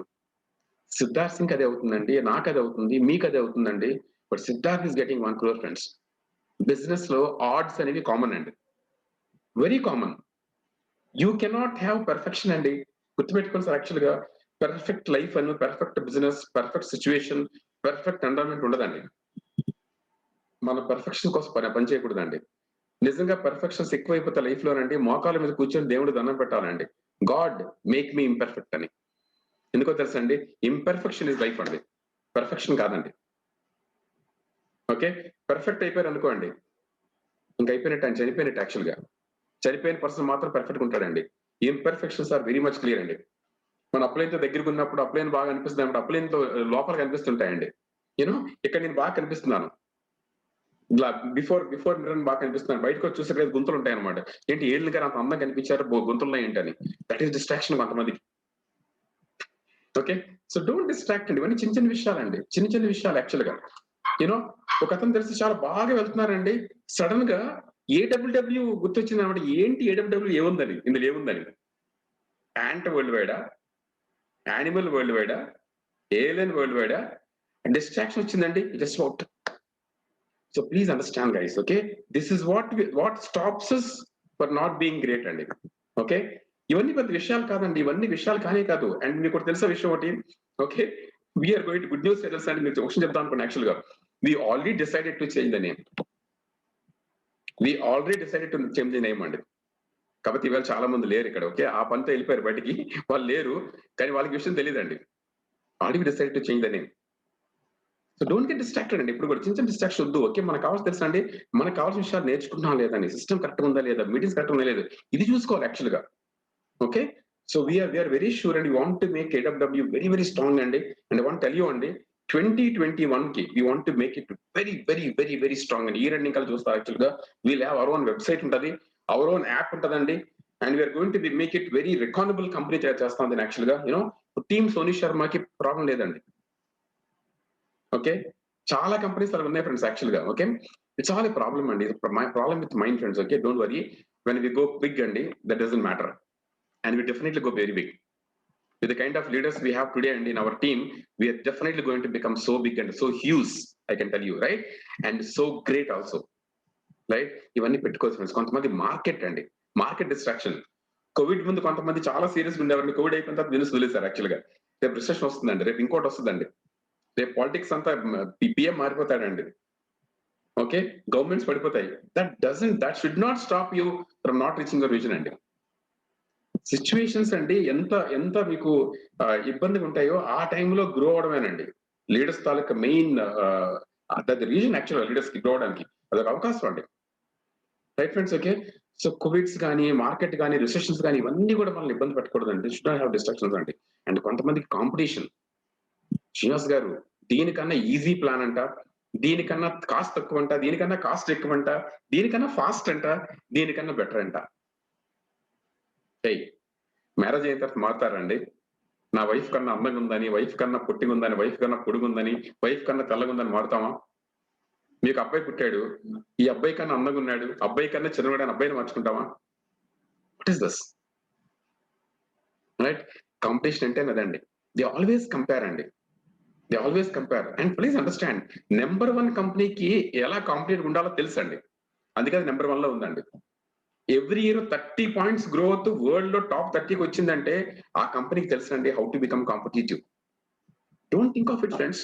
సిద్ధార్థ్ సింగ్ అదే అవుతుందండి, నాకు అది అవుతుంది, మీకు అదే అవుతుందండి. But Siddharth is getting 1 crore friends. Business లో ఆడ్స్ అనేవి కామన్ అండి, very common. You cannot have perfection అండి. గుర్తుపెట్టుకోండి సార్, యాక్చువల్ గా పర్ఫెక్ట్ లైఫ్ అని, perfect business, perfect situation, perfect environment ఉండదండి. మన పర్ఫెక్షన్ కోసం పని చేయకూడదండి. నిజంగా పర్ఫెక్షన్స్ ఎక్కువైపోతే లైఫ్ లోనండి, మోకాల మీద కూర్చొని దేవుడు దండం పెట్టాలండి, గాడ్ మేక్ మీ ఇంపర్ఫెక్ట్ అని. ఎందుకో తెలుసా అండి, ఇంపర్ఫెక్షన్ ఇస్ లైఫ్ అండి, పర్ఫెక్షన్ కాదండి. ఓకే, పర్ఫెక్ట్ అయిపోయారు అనుకోండి, ఇంక అయిపోయినట్టు, ఆయన చనిపోయినట్టు. యాక్చువల్ గా చనిపోయిన పర్సన్ మాత్రం పర్ఫెక్ట్ ఉంటాడండి. Imperfections are very much clear అండి. మన అప్లైన్ తో దగ్గరకు ఉన్నప్పుడు అప్లైన్ బాగా అనిపిస్తుంది అప్పుడు అప్లైన్ తో లోపల కనిపిస్తుంటాయండి. యూనో ఇక్కడ నేను బాగా కనిపిస్తున్నాను, ఇలా బిఫోర్ మిర్రర్ బాగా కనిపిస్తున్నాను, బయటకు వచ్చి చూసే గుంతలు ఉంటాయి అనమాట. ఏంటి ఏళ్ళు గారు అంత అందంగా కనిపించారు, గుంతలు ఏంటని. దట్ ఈస్ డిస్ట్రాక్షన్ కొంతమందికి. ఓకే, సో డోంట్ డిస్ట్రాక్ట్ అండి. ఇవన్నీ చిన్న చిన్న విషయాలండి, చిన్న చిన్న విషయాలు యాక్చువల్ గా. యూనో ఒక అతను తెలిసి చాలా బాగా వెళ్తున్నారండి, సడన్ గా ఏడబ్ల్యూడబ్ల్యూ గుర్తొచ్చింది అనమాట. ఏంటి ఏడబ్ల్యూడబ్ల్యూ ఏముందని, ఇందులో ఏముందని? యాంట్ వరల్డ్ వైడా, యానిమల్ వరల్డ్ వైడా, ఏలియన్ వరల్డ్ వైడా? డిస్ట్రాక్షన్ వచ్చిందండి, just out. So please understand guys, okay, this is what stops us for not being great అండి. ఓకే, ఇవన్నీ పెద్ద విషయాలు కాదండి, ఇవన్నీ విషయాలు కానే కాదు. అండ్ మీకు తెలిసిన విషయం ఒకటి, okay, we're going to good news తెలుసా అండి. మీకు క్వశ్చన్ చెప్తాను అనుకోండి. యాక్చువల్ గా we already decided to change the name. We already decided to change the name అండి. కాబట్టి ఇవాళ చాలా మంది లేరు ఇక్కడ. ఓకే, ఆ పనితో వెళ్ళిపోయారు బయటికి, వాళ్ళు లేరు, కానీ వాళ్ళకి విషయం తెలియదండి. Already decide to change the name. So don't get distracted అండి. ఇప్పుడు కూడా చిన్న చిన్న డిస్ట్రాక్షన్ వద్దు. ఓకే, మనకు కావాల్సి తెలుసా అండి, మనకు కావాల్సిన విషయాలు నేర్చుకుంటున్నాం లేదండి, సిస్టమ్ కరెక్ట్ ఉందా లేదా, మీటింగ్స్ కరెక్ట్ ఉందా లేదు, ఇది చూసుకోవాలి యాక్చువల్ గా. Okay, so we're very sure and want to make AWW very very strong అండి. అండ్ వాంట్ టెల్ యూ అండి, 2021 కి we want to make it very strong అండి. ఈ రెండు ఇంకా చూస్తా యాక్చువల్ గా we'll have our own website ఉంటది, our own యాప్ ఉంటదండి. And we're going to make it very reasonable company చేస్తాం దీన్ని యాక్చువల్ గా. యూనో టీమ్ సోనీ శర్మకి ప్రాబ్లం లేదండి. ఓకే, చాలా కంపెనీస్ అలా ఉన్నాయి ఫ్రెండ్స్ యాక్చువల్ గా. Okay, it's all a problem అండి, my problem with mind friends. Okay, don't worry, when we go big అండి, that doesn't matter, and we definitely go very big. With the kind of leaders we have today and in our team, we are definitely going to become so big and so huge, I can tell you, right? And so great also, right? ఇవన్నీ పెట్టుకోవచ్చు ఫ్రెండ్స్. కొంతమంది మార్కెట్ అండి, మార్కెట్ డిస్ట్రాక్షన్. కోవిడ్ ముందు కొంతమంది చాలా సీరియస్ గా ఉండేవారిని, కోవిడ్ అయిపోయిన తర్వాత బిజినెస్ వదిలేశారు యాక్చువల్ గా. రేపు రిసెషన్ వస్తుందండి, రేపు ఇంకోటి వస్తుందండి, రేపు పాలిటిక్స్ అంతా పిఎం మారిపోతాడండి. ఓకే, గవర్నమెంట్స్ పడిపోతాయి. That should not stop you from not reaching your vision అండి. సిచ్యువేషన్స్ అండి ఎంత మీకు ఇబ్బందిగా ఉంటాయో ఆ టైంలో గ్రో అవడమేనండి లీడర్స్ తాలూకా మెయిన్ రీజన్. యాక్చువల్ లీడర్స్ కి గ్రో అవడానికి అదొక అవకాశం అండి, right friends. Okay, so Covid's కానీ, మార్కెట్ కానీ, రిసెషన్స్ కానీ, ఇవన్నీ కూడా మనల్ని ఇబ్బంది పెట్టకూడదండి. షుడ్ నాట్ హ్యావ్ డిస్ట్రాక్షన్స్ అండి. అండ్ కొంతమందికి కాంపిటీషన్, శ్రీనివాస్ గారు దీనికన్నా ఈజీ ప్లాన్ అంట, దీనికన్నా కాస్ట్ తక్కువ అంట, దీనికన్నా కాస్ట్ ఎక్కువ అంట, దీనికన్నా ఫాస్ట్ అంట, దీనికన్నా బెటర్ అంట. మ్యారేజ్ అయిన తర్వాత మారుతారండి. నా వైఫ్ కన్నా అందంగా ఉందని, వైఫ్ కన్నా పొట్టిగా ఉందని, వైఫ్ కన్నా పొడుగుందని, వైఫ్ కన్నా తెల్లగా ఉందని మారుతామా? మీకు అబ్బాయి పుట్టాడు, ఈ అబ్బాయి కన్నా అందంగా ఉన్నాడు, అబ్బాయి కన్నా చిన్నవాడని అబ్బాయిని మార్చుకుంటామా? What is this, right? Competition అంటే అదండి. దే ఆల్వేస్ కంపేర్ అండి, they always compare. And please understand, number 1 కంపెనీకి ఎలా కాంపిటేటివ్ ఉండాలో తెలుసు అండి, అందుకే అది నెంబర్ 1 లో ఉందండి. Every year 30 points growth world లో టాప్ 30కి వచ్చిందంటే ఆ కంపెనీకి తెలుసండి how to become competitive. Don't think of it friends,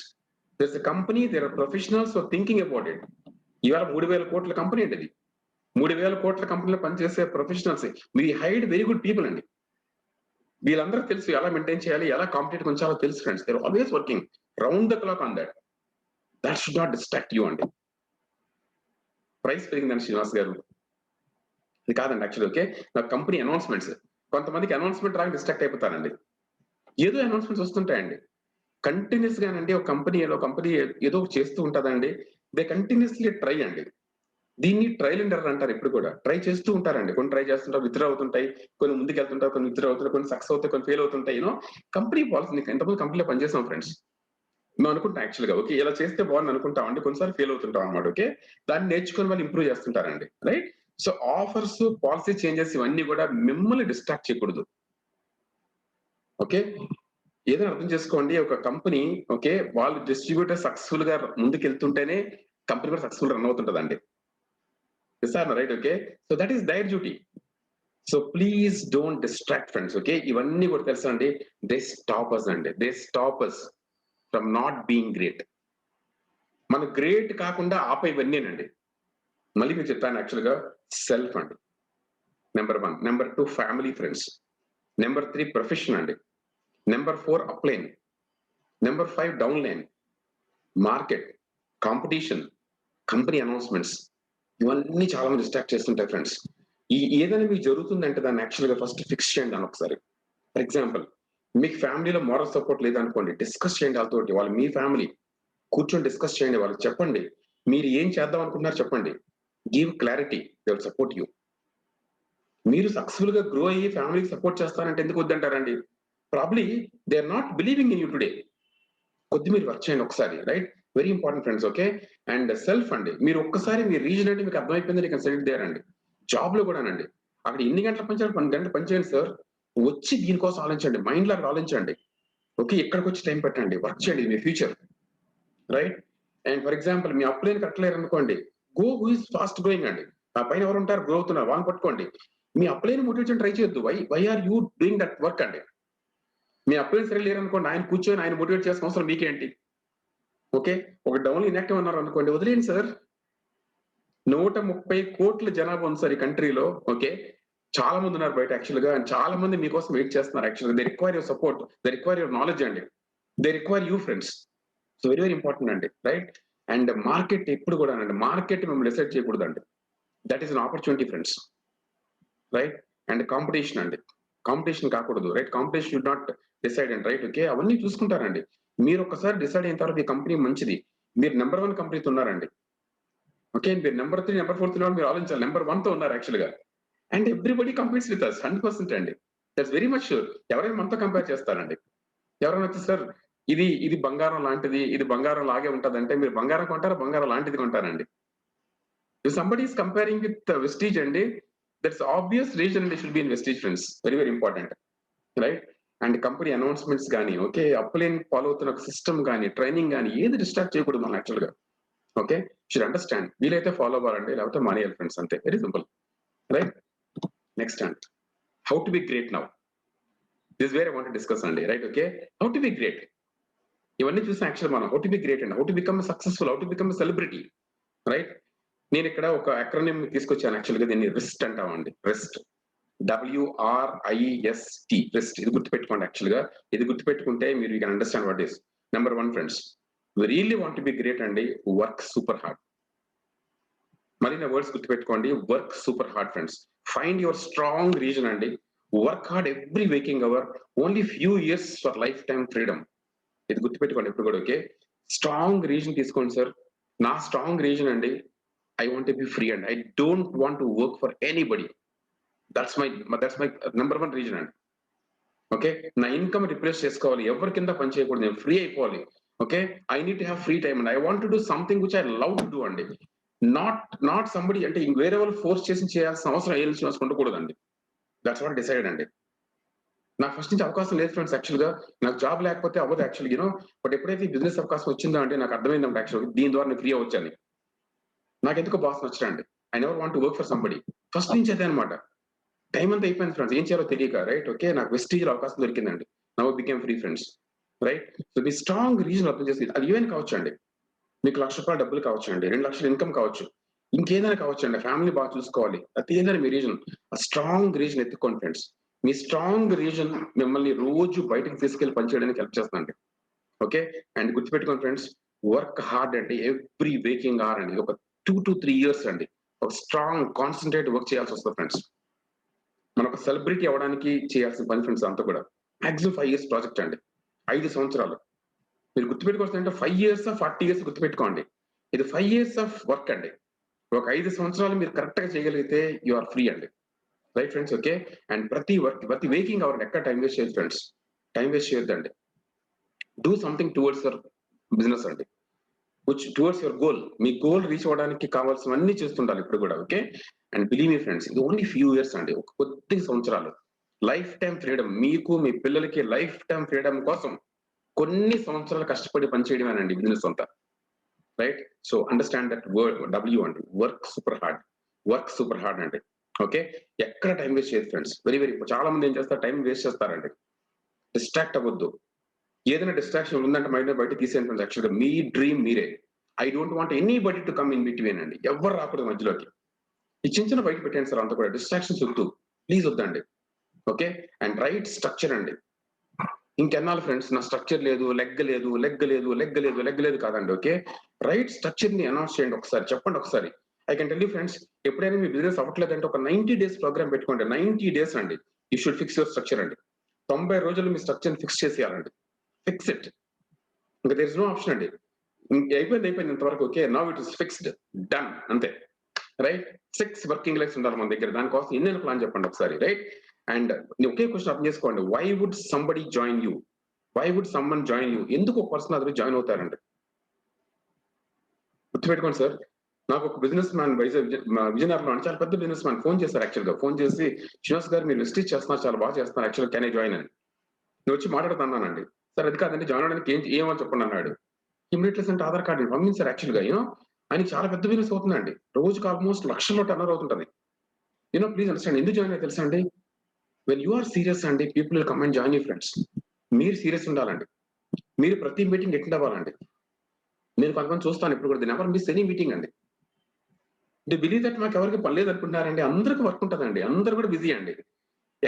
there's a company, there are professionals for thinking about it. ఇవాళ 3,000 కోట్ల కంపెనీ అండి అది. 3,000 కోట్ల కంపెనీలో పనిచేసే ప్రొఫెషనల్స్, మీ హైడ్ వెరీ గుడ్ పీపుల్ అండి. వీళ్ళందరూ తెలుసు ఎలా మెయింటైన్ చేయాలి, ఎలా కాంపిటేటివ్ ఉంచాలో తెలుసు friends. They're always working round the clock on that. That should not distract you అండి. ప్రైస్ పెరిగిందండి శ్రీనివాస్ గారు, ఇది కాదండి యాక్చువల్. ఓకే, నా కంపెనీ అనౌన్స్మెంట్స్, కొంతమందికి అనౌన్స్మెంట్ రాక డిస్ట్రాక్ట్ అయిపోతారండి. ఏదో అనౌన్స్మెంట్స్ వస్తుంటాయండి కంటిన్యూస్ గానండి. ఒక కంపెనీ ఏదో చేస్తూ ఉంటుందండి. దే కంటిన్యూస్లీ ట్రై అండి. దీన్ని ట్రైల్ అండ్ ఎర్రర్ అంటారు. ఇప్పుడు కూడా ట్రై చేస్తూ ఉంటారండి. కొన్ని ట్రై చేస్తుంటారు, విత్డ్రా అవుతుంటాయి, కొన్ని ముందుకు వెళ్తుంటారు, కొన్ని విత్డ్రా అవుతుంటాయి, కొన్ని సక్సెస్ అవుతాయి, కొన్ని ఫెయిల్ అవుతుంటాయి. యూనో కంపెనీ పాలసీ, ఎంతమంది కంపెనీలో పనిచేస్తాం ఫ్రెండ్స్, మేము అనుకుంటాం యాక్చువల్ గా. ఓకే, ఇలా చేస్తే బాగుంది అనుకుంటాం అండి, కొన్నిసార్లు ఫెయిల్ అవుతుంటాం అనమాట. ఓకే, దాన్ని నేర్చుకుని వాళ్ళు ఇంప్రూవ్ చేస్తుంటారండి, right? So offers, policy changes ఇవన్నీ కూడా మిమ్మల్ని డిస్ట్రాక్ట్ చేయకూడదు. ఓకే, ఏదైనా అర్థం చేసుకోండి. ఒక కంపెనీ, ఓకే, వాళ్ళు డిస్ట్రిబ్యూటర్ సక్సెస్ఫుల్ గా ముందుకు వెళ్తుంటేనే కంపెనీ కూడా సక్సెస్ఫుల్ రన్ అవుతుంటదండి, right? Okay, so that is their duty. So please don't distract friends. Okay, ఇవన్నీ కూడా తెలుసా అండి, దే స్టాప్ us అండి, they stop us from not being great. మన గ్రేట్ కాకుండా ఆపే ఇవన్నీనండి. మళ్ళీ మీకు చెప్తాను యాక్చువల్ గా. సెల్ఫ్ అండి number 1, number 2 family friends, number 3 profession అండి, number 4 upline, number 5 downline, market, competition, company announcements, ఇవన్నీ చాలా మంది డిస్ట్రాక్ట్ చేస్తుంటాయి ఫ్రెండ్స్. ఏదైనా మీకు జరుగుతుందంటే దాన్ని యాక్చువల్గా ఫస్ట్ ఫిక్స్ చేయండి అని ఒకసారి. ఫర్ ఎగ్జాంపుల్, మీకు ఫ్యామిలీలో మోరల్ సపోర్ట్ లేదనుకోండి, డిస్కస్ చేయండి వాళ్ళతోటి. వాళ్ళు మీ ఫ్యామిలీ, కూర్చొని డిస్కస్ చేయండి. వాళ్ళకి చెప్పండి మీరు ఏం చేద్దాం అనుకుంటున్నారు చెప్పండి. Give clarity, they will support you. మీరు సక్సెస్ఫుల్ గా గ్రో అయ్యి ఫ్యామిలీకి సపోర్ట్ చేస్తారంటే ఎందుకు వద్దంటారండి? Probably they are not believing in you today. కొద్ది మీరు వర్క్ చేయండి ఒకసారి, right? Very important friends. Okay, and self అండి, మీరు ఒక్కసారి మీ రీజన్ అంటే మీకు అర్థమైపోయింది, నీకు సెలెక్ట్ చేయాలండి. జాబ్ లో కూడానండి, అక్కడ ఎన్ని గంటలు పనిచేయాలి, 12 గంటలు పనిచేయండి సార్. వచ్చి దీనికోసం ఆలోచించండి, మైండ్ లాగా ఆలోచించండి. ఓకే, ఇక్కడికి వచ్చి టైం పెట్టండి, వర్క్ చేయండి, మీ future, right? And for example, మీ అప్లైన్ కట్టలేరు అనుకోండి, go who is fast growing అండి. ఆ పైన ఎవరు ఉంటారు, గ్రో అవుతున్నారు, వాళ్ళని పట్టుకోండి. మీ అప్లైన్ మోటివేషన్ ట్రై చేయొద్దు. Why are you doing that work అండి? మీ అప్లైన్ సరే లేరు అనుకోండి, ఆయన కూర్చొని ఆయన మోటివేట్ చేసిన అవసరం మీకేంటి? ఓకే, ఒక డౌన్ ఇన్యాక్టివ్ అన్నారు అనుకోండి, వదిలేండి సార్. 130 కోట్ల జనాభా ఉంది సార్ ఈ కంట్రీలో. ఓకే, చాలా మంది ఉన్నారు బయట యాక్చువల్ గా, చాలా మంది మీకోసం వెయిట్ చేస్తున్నారు యాక్చువల్ గా. They require your support, they require your knowledge అండి, they require you friends. So very very important అండి, రైట్? అండ్ మార్కెట్ ఎప్పుడు కూడా అండి, మార్కెట్ మిమ్మల్ని డిసైడ్ చేయకూడదండి. That is an opportunity friends, right? And competition అండి, కాంపిటీషన్ కాకూడదు, right? Competition should not decide అండి, రైట్? ఓకే, అవన్నీ చూసుకుంటారండి. మీరు ఒకసారి డిసైడ్ అయిన తర్వాత ఈ కంపెనీ మంచిది, మీరు నెంబర్ 1 కంపెనీతో ఉన్నారండి. ఓకే, మీరు నెంబర్ 3, నెంబర్ 4 మీరు ఆలోచించాలి, నెంబర్ 1 తో ఉన్నారు యాక్చువల్ గా. And everybody competes with us 100% అండి. That's very much sure. ఎవరైనా మనతో కంపేర్ చేస్తారండి. ఎవరైనా వచ్చి సార్ ఇది బంగారం లాంటిది, ఇది బంగారం లాగే ఉంటది అంటే, మీరు బంగారం కొంటారా, బంగారం లాంటిది కొంటారండి? If somebody is comparing with Vestige అండి, that's obvious reason they should be in Vestige friends. Very very important, right? And company announcements కానీ, ఓకే, అప్లైన్ ఫాలో అవుతున్న ఒక సిస్టమ్ కానీ, ట్రైనింగ్ కానీ, ఏది డిస్ట్రాక్ట్ చేయకూడదు మనం యాక్చువల్ గా. Okay, should understand. వీలైతే ఫాలో అవ్వాలండి, లేకపోతే మానేయాలి ఫ్రెండ్స్, అంతే. Very simple, right? Next and how to be great now. This where I want to discuss అండి, right? Okay, how to be great. ఇవన్నీ చూసిన యాక్చువల్ మనం హౌ టు బి గ్రేట్ అండి, how to become successful, how to become celebrity, right? నేను ఇక్కడ ఒక అక్రోనిమ్ తీసుకొచ్చాను యాక్చువల్ గా, దీన్ని రిస్ట్ అంటామండి. Wrist, WRIST, wrist. ఇది గుర్తుపెట్టుకోండి యాక్చువల్ గా. ఇది గుర్తుపెట్టుకుంటే మీరు you can understand what is. Number 1 friends, we really want to be great అండి, వర్క్ సూపర్ హార్డ్. మరి నా వర్డ్స్ గుర్తుపెట్టుకోండి, work super hard friends. Find your strong reason అండి, work hard every waking hour, only few years for life time freedom. ఇది గుర్తుపెట్టుకోండి ఎప్పుడు కూడా. ఓకే, స్ట్రాంగ్ రీజన్ తీసుకోండి సార్. నా స్ట్రాంగ్ రీజన్ అండి, I want to be free and I don't want to work for anybody. That's my number 1 reason అండి. ఓకే, నా ఇన్కమ్ రిప్లేస్ చేసుకోవాలి, ఎవరి కింద పని చేయకూడదు, నేను ఫ్రీ అయిపోవాలి. Okay, I need to have free time and I want to do something which I love to do అండి. నాట్ సంబడి అంటే వేరే వాళ్ళు ఫోర్స్ చేసి చేయాల్సిన అవసరం ఉండకూడదండి. దట్స్ వాట్ డిసైడ్ అండి. నాకు ఫస్ట్ నుంచి అవకాశం లేదు ఫ్రెండ్స్ యాక్చువల్ గా. నాకు జాబ్ లేకపోతే అవ్వదు యాక్చువల్ యూనో. బట్ ఎప్పుడైతే బిజినెస్ అవకాశం వచ్చిందో అంటే నాకు అర్థమైందంటే యాక్చువల్ దీని ద్వారా నేను ఫ్రీ అవ్వచ్చాను. నాకు ఎందుకో బాస్ నచ్చడండి. I never want to work for somebody. First నుంచి అదే అనమాట. టైం అంతా అయిపోయింది ఫ్రెండ్స్, ఏం చేయాలో తెలియక, రైట్? ఓకే, నాకు వెస్టీజ్ అవకాశం దొరికిందండి. Now became free friends, right? So మీ స్ట్రాంగ్ రీజన్ అర్థం చేసి, అది ఈవెన్ కావచ్చు అండి, మీకు ₹1,00,000 డబ్బులు కావచ్చు అండి, 2,00,000 ఇన్కమ్ కావచ్చు, ఇంకేదైనా కావచ్చు అండి, ఫ్యామిలీ బాగా చూసుకోవాలి, అది ఏదైనా మీ రీజన్, ఆ స్ట్రాంగ్ రీజన్ ఎత్తుకోండి ఫ్రెండ్స్. మీ స్ట్రాంగ్ రీజన్ మిమ్మల్ని రోజు బయటకు తీసుకెళ్లి పనిచేయడానికి హెల్ప్ చేస్తుందండి. ఓకే, అండ్ గుర్తుపెట్టుకోండి ఫ్రెండ్స్, వర్క్ హార్డ్ అంటే ఎవ్రీ వేకింగ్ అవర్ అండి. ఒక 2 to 3 years అండి, ఒక స్ట్రాంగ్ కాన్సన్ట్రేట్ వర్క్ చేయాల్సి వస్తుంది ఫ్రెండ్స్. మన ఒక సెలబ్రిటీ అవ్వడానికి చేయాల్సిన పని ఫ్రెండ్స్ అంతా కూడా. మాక్సిమం 5 years ప్రాజెక్ట్ అండి, 5 సంవత్సరాలు. మీరు గుర్తుపెట్టుకోవాల్సిందంటే 5 years 40 years గుర్తుపెట్టుకోండి. ఇది 5 years ఆఫ్ వర్క్ అండి. ఒక 5 సంవత్సరాలు మీరు కరెక్ట్ గా చేయగలిగితే యు ఆర్ ఫ్రీ అండి, రైట్ ఫ్రెండ్స్? ఓకే, అండ్ ప్రతి వేకింగ్ అవర్ ఎక్కడ టైం వేస్ట్ చేయొద్దు ఫ్రెండ్స్, టైం వేస్ట్ చేయొద్దండి. Do something towards your business అండి, టువర్డ్స్ యువర్ గోల్. మీ గోల్ రీచ్ అవ్వడానికి కావాల్సినవన్నీ చేస్తుండాలి ఇప్పుడు కూడా. ఓకే, అండ్ బిలీవ్ మీ ఫ్రెండ్స్, ఇది ఓన్లీ ఫ్యూ ఇయర్స్ అండి, ఒక కొద్ది సంవత్సరాలు. లైఫ్ టైం ఫ్రీడమ్, మీకు మీ పిల్లలకి లైఫ్ టైం ఫ్రీడమ్ కోసం కొన్ని సంవత్సరాలు కష్టపడి పనిచేయడమేనండి బిజినెస్ అంతా, right? So understand that word W అండి, వర్క్ సూపర్ హార్డ్ అండి. ఓకే, ఎక్కడ టైం వేస్ట్ చేయదు ఫ్రెండ్స్. వెరీ వెరీ చాలా మంది ఏం చేస్తారు, టైం వేస్ట్ చేస్తారండి. డిస్ట్రాక్ట్ అవ్వద్దు. ఏదైనా డిస్ట్రాక్షన్ ఉందంటే మైండ్ బయట తీసేయండి ఫ్రెండ్స్. యాక్చువల్గా మీ డ్రీమ్ మీరే. I don't want anybody to come in between అండి, ఎవరు రాకూడదు మధ్యలోకి. ఈ చిన్న బయట పెట్టండి సార్, అంతా కూడా డిస్ట్రాక్షన్స్ వద్దు, ప్లీజ్ వద్దండి. ఓకే, అండ్ రైట్ స్ట్రక్చర్ అండి. ఇంకెన్నాళ్ళు ఫ్రెండ్స్ నా స్ట్రక్చర్ లేదు, లెగ్ లేదు కాదండి. ఓకే, రైట్ స్ట్రక్చర్ ని అనౌన్స్ చేయండి ఒకసారి, చెప్పండి ఒకసారి. I can tell you friends, ఎప్పుడైనా మీ బిజినెస్ అవ్వట్లేదంటే ఒక 90 days ప్రోగ్రామ్ పెట్టుకోండి. 90 days అండి, you should fix your structure అండి. 90 రోజులు మీ స్ట్రక్చర్ ఫిక్స్ చేసేయాలండి. Fix it. ఇంకా దేర్ ఇస్ నో ఆప్షన్ అండి. అయిపోయింది ఇంతవరకు. Okay, now it is fixed, done, అంతే. రైట్, 6 వర్కింగ్ లైఫ్స్ ఉండాలి మన దగ్గర. దానికోసం ఎన్ని ప్లాన్ చెప్పండి ఒకసారి. రైట్, అండ్ ఒకే క్వశ్చన్ అర్థం చేసుకోండి. Why would somebody join you? Why would someone join you? ఎందుకు ఒక పర్సన్ అతను జాయిన్ అవుతారండి? గుర్తుపెట్టుకోండి సార్. నాకు ఒక బిజినెస్ మ్యాన్ విజయనగరంలో చాలా పెద్ద బిజినెస్ మ్యాన్ ఫోన్ చేశారు. యాక్చువల్ గా ఫోన్ చేసి, శ్రీనివాస్ గారు మీరు లిస్ట్ చేస్తున్నారు, చాలా బాగా చేస్తున్నారు, యాక్చువల్ కెన్ ఐ జాయిన్ అని. నేను వచ్చి మాట్లాడుతున్నానండి. సార్ అది కాదండి, జాయిన్ అవడానికి ఏమని చెప్పండి అన్నాడు. ఇమీడియట్లీ అంటే ఆధార్ కార్డు పంపించారు. యాక్చువల్ గా యూనో ఆయన చాలా పెద్ద బిజినెస్ అవుతుందండి. రోజుకి ఆల్మోస్ట్ లక్షల్లో టర్నర్ అవుతుంటది. You know please understand. ఎందుకు జాయిన్ అయ్యి తెలుసా అండి? వెన్ యూ ఆర్ సీరియస్ అండి, people will come and join you friends. మీరు సీరియస్ ఉండాలండి. మీరు ప్రతి మీటింగ్ అటెండ్ అవ్వాలండి. నేను కొంతమంది చూస్తాను ఇప్పుడు కూడా, నెవర్ మిస్ ఎనీ మీటింగ్ అండి. ది బిలీవ్ దట్ మాకు ఎవరికి పని లేదు అనుకుంటున్నారండి. అందరికీ వర్క్ ఉంటుందండి, అందరూ కూడా బిజీ అండి.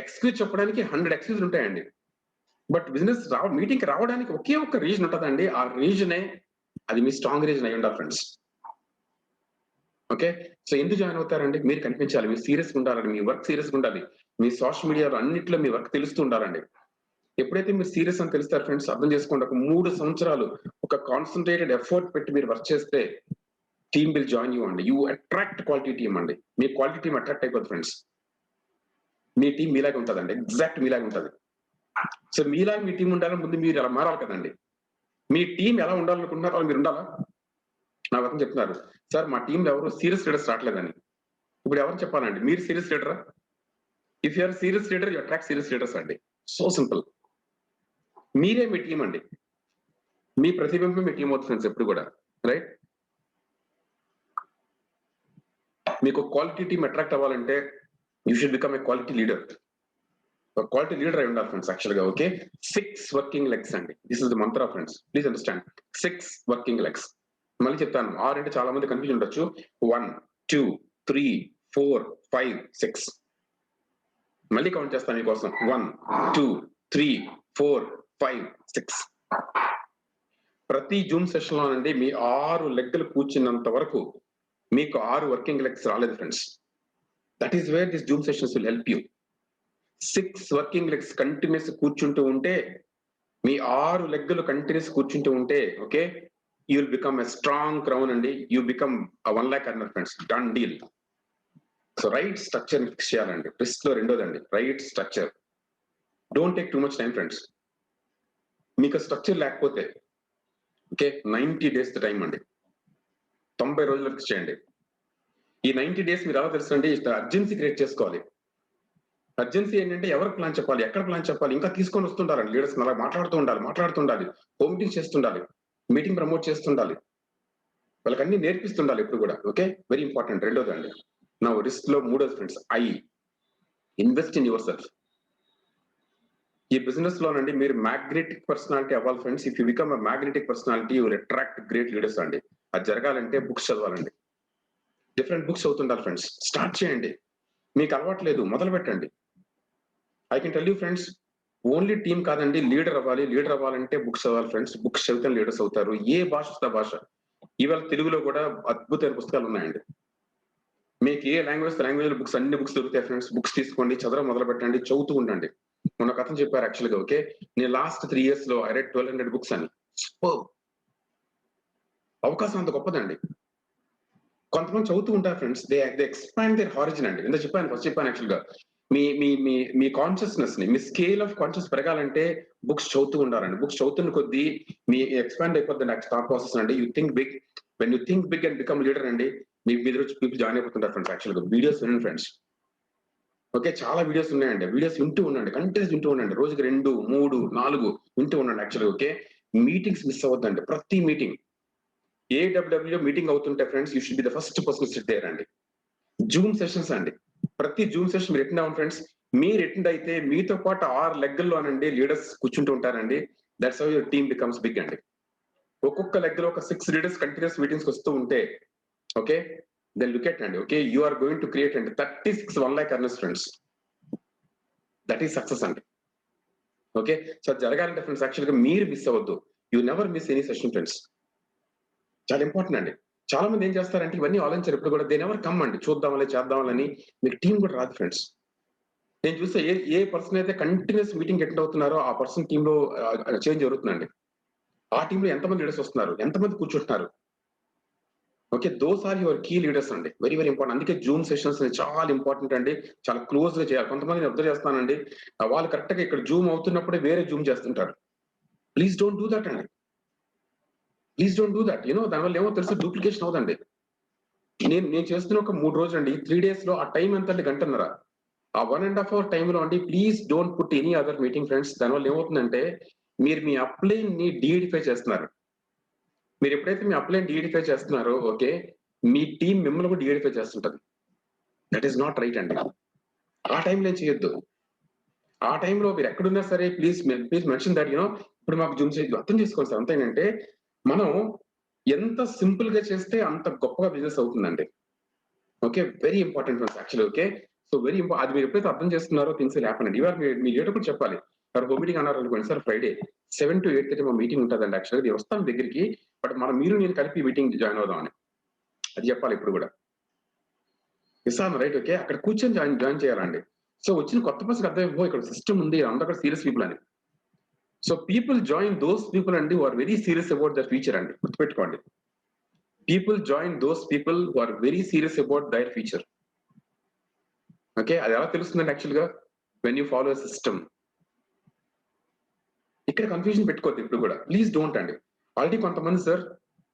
ఎక్స్క్యూజ్ చెప్పడానికి 100 ఎక్స్క్యూజ్ ఉంటాయండి. బట్ బిజినెస్ మీటింగ్ కి రావడానికి ఒకే ఒక్క రీజన్ ఉంటుందండి. ఆ రీజనే అది మీ స్ట్రాంగ్ రీజన్ అయి ఉండాలి ఫ్రెండ్స్. ఓకే, సో ఎందుకు జాయిన్ అవుతారండి? మీరు కనిపించాలి, మీరు సీరియస్ గా ఉండాలండి, మీ వర్క్ సీరియస్ గా ఉండాలి, మీ సోషల్ మీడియాలో అన్నిట్లో మీ వర్క్ తెలుస్తూ ఉండాలండి. ఎప్పుడైతే మీరు సీరియస్ అని తెలుస్తారు ఫ్రెండ్స్, అర్థం చేసుకోండి, ఒక 3 సంవత్సరాలు ఒక కాన్సన్ట్రేటెడ్ ఎఫర్ట్ పెట్టి మీరు వర్క్ చేస్తే టీమ్ విల్ జాయిన్ యూ అండి. యూ అట్రాక్ట్ క్వాలిటీ టీమ్ అండి. మీ క్వాలిటీ టీమ్ అట్రాక్ట్ అయిపోతుంది ఫ్రెండ్స్. మీ టీం మీలాగే ఉంటుందండి, ఎగ్జాక్ట్ మీలాగే ఉంటుంది. సో మీలాగా మీ టీం ఉండాలని ముందు మీరు అలా మారాలి కదండి. మీ టీం ఎలా ఉండాలనుకుంటున్నారో అలా మీరు ఉండాలా? నా వరకు చెప్తున్నారు సార్, మా టీంలో ఎవరు సీరియస్ లీడర్స్ రావట్లేదని. ఇప్పుడు ఎవరు చెప్పాలండి? మీరు సీరియస్ లీడరా? If you're serious leader, you attract serious leaders అండి. So simple. మీరే మీ టీం అండి. మీ ప్రతిబింబం మీ టీం అవుతుంది ఫ్రెండ్స్ ఎప్పుడు కూడా. రైట్, మీకు క్వాలిటీ టీం అట్రాక్ట్ అవ్వాలంటే you should become a quality leader. Quality leader అయి ఉండాలి ఫ్రెండ్స్ యాక్చువల్ గా. ఓకే, 6 వర్కింగ్ లెగ్స్ అండి. This is the Mantra friends, please understand. 6 working legs. మళ్ళీ చెప్తాను, 6 అంటే చాలా మంది కన్ఫ్యూజన్ ఉండొచ్చు. 1 2 3 4 5 6. మళ్ళీ కౌంట్ చేస్తాను మీకోసం. 1 2 3 4 5 6. ప్రతి జూమ్ సెషన్ లో నుండి మీ 6 లెగ్లు కూర్చున్నంత వరకు మీకు 6 వర్కింగ్ లెగ్స్ రాలేదు friends. That is where this zoom sessions will help you. 6 working legs continues కూర్చుంటూ ఉంటే, మీ 6 లెగ్గులు కంటిన్యూస్ కూర్చుంటూ ఉంటే, okay, you will become a strong crown అండి. You become 1 lakh earner friends. Done deal. So right structure fix చేయాలండి. రిస్క్ లో రెండోదండి right structure. Don't take too much time friends. మీకు స్ట్రక్చర్ లేకపోతే ఓకే, 90 days టైం అండి. 90 రోజులు ఫిక్స్ చేయండి. ఈ 90 days మీరు ఎలా తెలుసండి? అర్జెన్సీ క్రియేట్ చేసుకోవాలి. అర్జెన్సీ ఏంటంటే ఎవరికి ప్లాన్ చెప్పాలి, ఎక్కడ ప్లాన్ చెప్పాలి, ఇంకా తీసుకొని వస్తుండాలండి. లీడర్స్ అలా మాట్లాడుతూ ఉండాలి, హోమ్ మీటింగ్స్ చేస్తుండాలి, మీటింగ్ ప్రమోట్ చేస్తుండాలి, వాళ్ళకి అన్ని నేర్పిస్తుండాలి ఎప్పుడు కూడా. Okay, very important. రెండోదండి నా రిస్క్ లో మూడోది friends, invest in your self. ఈ బిజినెస్ లోనండి మీరు మ్యాగ్నెటిక్ పర్సనాలిటీ అవ్వాలి friends. If you become a magnetic personality you will attract great leaders అండి. అది జరగాలంటే బుక్స్ చదవాలండి, డిఫరెంట్ బుక్స్ అవుతుండాలి ఫ్రెండ్స్. స్టార్ట్ చేయండి. మీకు అలవాట్లేదు, మొదలు పెట్టండి. I can tell you friends, only team కాదండి, లీడర్ అవ్వాలి. లీడర్ అవ్వాలంటే బుక్స్ చదవాలి ఫ్రెండ్స్. బుక్స్ చదివితే లీడర్స్ అవుతారు. ఏ భాష వస్తే భాష. ఇవాళ తెలుగులో కూడా అద్భుతమైన పుస్తకాలు ఉన్నాయండి. మీకు ఏ లాంగ్వేజ్ బుక్స్, అన్ని బుక్స్ దొరుకుతాయి ఫ్రెండ్స్. బుక్స్ తీసుకోండి, చదవడం మొదలు పెట్టండి, చదువుతూ ఉండండి. మొన్న కథను చెప్పారు యాక్చువల్ గా. ఓకే, నేను లాస్ట్ 3 years లో ఐ రెడ్ 1200 బుక్స్ అని. అవకాశం అంత గొప్పదండి. కొంతమంది చదువుతూ ఉంటారు friends, they expand their horizon అండి. ఎంత చెప్పాను, ఫస్ట్ చెప్పాను యాక్చువల్ గా. మీ మీ మీ మీ కాన్షియస్నెస్ ని, మీ స్కేల్ ఆఫ్ కాన్షియస్ పెరగాలంటే బుక్స్ చదువుతూ ఉండాలండి. బుక్స్ చదువుతున్న కొద్దీ మీ ఎక్స్పాండ్ అయిపోతుంది నెక్స్ట్ థాట్ ప్రాసెస్ అండి. You think big. When you think big and become leader అండి, మీ మీద వచ్చి పీపుల్ జాయిన్ అయిపోతుంటారు ఫ్రెండ్స్. యాక్చువల్ గా వీడియోస్ వినండి ఫ్రెండ్స్. ఓకే, చాలా వీడియోస్ ఉన్నాయండి. వీడియోస్ వింటూ ఉండండి, కంటిన్యూస్ వింటూ ఉండండి. రోజుకి 2 3 4 వింటూ ఉండండి యాక్చువల్గా. ఓకే, మీటింగ్స్ మిస్ అవ్వద్దండి. ప్రతి మీటింగ్, ఏడబ్ల్యూడబ్ల్యూ మీటింగ్ అవుతుంటే friends, you should be the first person sit there అండి. జూమ్ సెషన్స్ అండి, ప్రతి జూమ్ సెషన్ మీరు అటెండ్ అవ్వండి ఫ్రెండ్స్. మీరు అటెండ్ అయితే మీతో పాటు 6 లెగ్గల్లోనండి లీడర్స్ కూర్చుంటూ ఉంటారండి. That's how your team becomes big అండి. ఒక్కొక్క లెగ్గలో ఒక 6 లీడర్స్ కంటిన్యూస్ మీటింగ్స్ వస్తూ ఉంటే, ఓకే, దెన్ లుక్ ఎట్ అండి. Okay, you are going to create అండి 36 1 lakh earners friends. That is success అండి. ఓకే, సో జరగాలంటే ఫ్రెండ్స్ యాక్చువల్ గా మీరు మిస్ అవ్వద్దు. You never miss any session friends. చాలా ఇంపార్టెంట్ అండి. చాలా మంది ఏం చేస్తారంటే ఇవన్నీ ఆలోచించారు ఇప్పుడు కూడా దేని ఎవరు కమ్మండి చూద్దామని చేద్దామని మీకు టీం కూడా రాదు ఫ్రెండ్స్. నేను చూస్తే ఏ పర్సన్ అయితే కంటిన్యూస్ మీటింగ్ అటెండ్ అవుతున్నారో ఆ పర్సన్ టీమ్ లో చేంజ్ జరుగుతుందండి. ఆ టీంలో ఎంతమంది లీడర్స్ వస్తున్నారు, ఎంతమంది కూర్చుంటున్నారు. Okay, those are your key leaders అండి. Very very important. అందుకే జూమ్ సెషన్స్ చాలా ఇంపార్టెంట్ అండి. చాలా క్లోజ్ గా చేయాలి. కొంతమంది అబ్జర్వ్ చేస్తానండి, వాళ్ళు కరెక్ట్ గా ఇక్కడ జూమ్ అవుతున్నప్పుడే వేరే జూమ్ చేస్తుంటారు. ప్లీజ్ డోంట్ డూ దట్ అండి. Please don't do that. దానివల్ల ఏమో తెలుసు డూప్లికేషన్ అవుదండి. నేను చేస్తున్న ఒక 3 రోజులు అండి, 3 days లో ఆ టైం ఎంత అండి, గంటన్నర. ఆ 1.5 hour టైంలో అండి please don't put any other meeting friends. దానివల్ల ఏమవుతుందంటే మీరు మీ అప్లైన్ ని డీఐడిఫై చేస్తున్నారు. మీరు ఎప్పుడైతే మీ అప్లైన్ డీఐడిఫై చేస్తున్నారో ఓకే, మీ టీం మిమ్మల్ని కూడా డీఐడిఫై చేస్తుంటది. దట్ ఈస్ నాట్ రైట్ అండి. ఆ టైంలో ఏం చేయొద్దు. ఆ టైంలో మీరు ఎక్కడున్నా సరే ప్లీజ్ మెన్షన్ దట్ ఇప్పుడు మాకు జూమ్ చేయొద్దు. అర్థం చేసుకోవాలి సార్. అంత ఏంటంటే మనం ఎంత సింపుల్ గా చేస్తే అంత గొప్పగా బిజినెస్ అవుతుందండి. Okay, very important friends actually. Okay, so very important. అది మీరు ఎప్పుడైతే అర్థం చేస్తున్నారో థింగ్స్ విల్ హ్యాపెన్ అండి. ఇవాళ మీ లీడర్ కూడా చెప్పాలి. సార్ హోమ్ మీటింగ్ అన్నారు అనుకోండి సార్, ఫ్రైడే 7 to 8 మా మీటింగ్ ఉంటుందండి. యాక్చువల్గా నేను వస్తాను దగ్గరికి, బట్ మీరు నేను కలిపి మీటింగ్ జాయిన్ అవుదామని అది చెప్పాలి ఇప్పుడు కూడా. ఇస్తాను రైట్. ఓకే, అక్కడ కూర్చొని జాయిన్ చేయాలండి. సో వచ్చిన కొత్త పర్సన్ అర్థం ఇక్కడ సిస్టమ్ ఉంది, అందరూ కూడా సీరియస్ పీపుల్ అని. So people join those people అండి who are very serious about their future అండి. గుర్తుపెట్టుకోండి, people join those people who are very serious about their future. Okay, అది ఎలా తెలుస్తుందండి యాక్చువల్గా? When you follow system. ఇక్కడ కన్ఫ్యూజన్ పెట్టుకోవద్దు ఇప్పుడు కూడా, ప్లీజ్ డోంట్ అండి. ఆల్రెడీ కొంతమంది సార్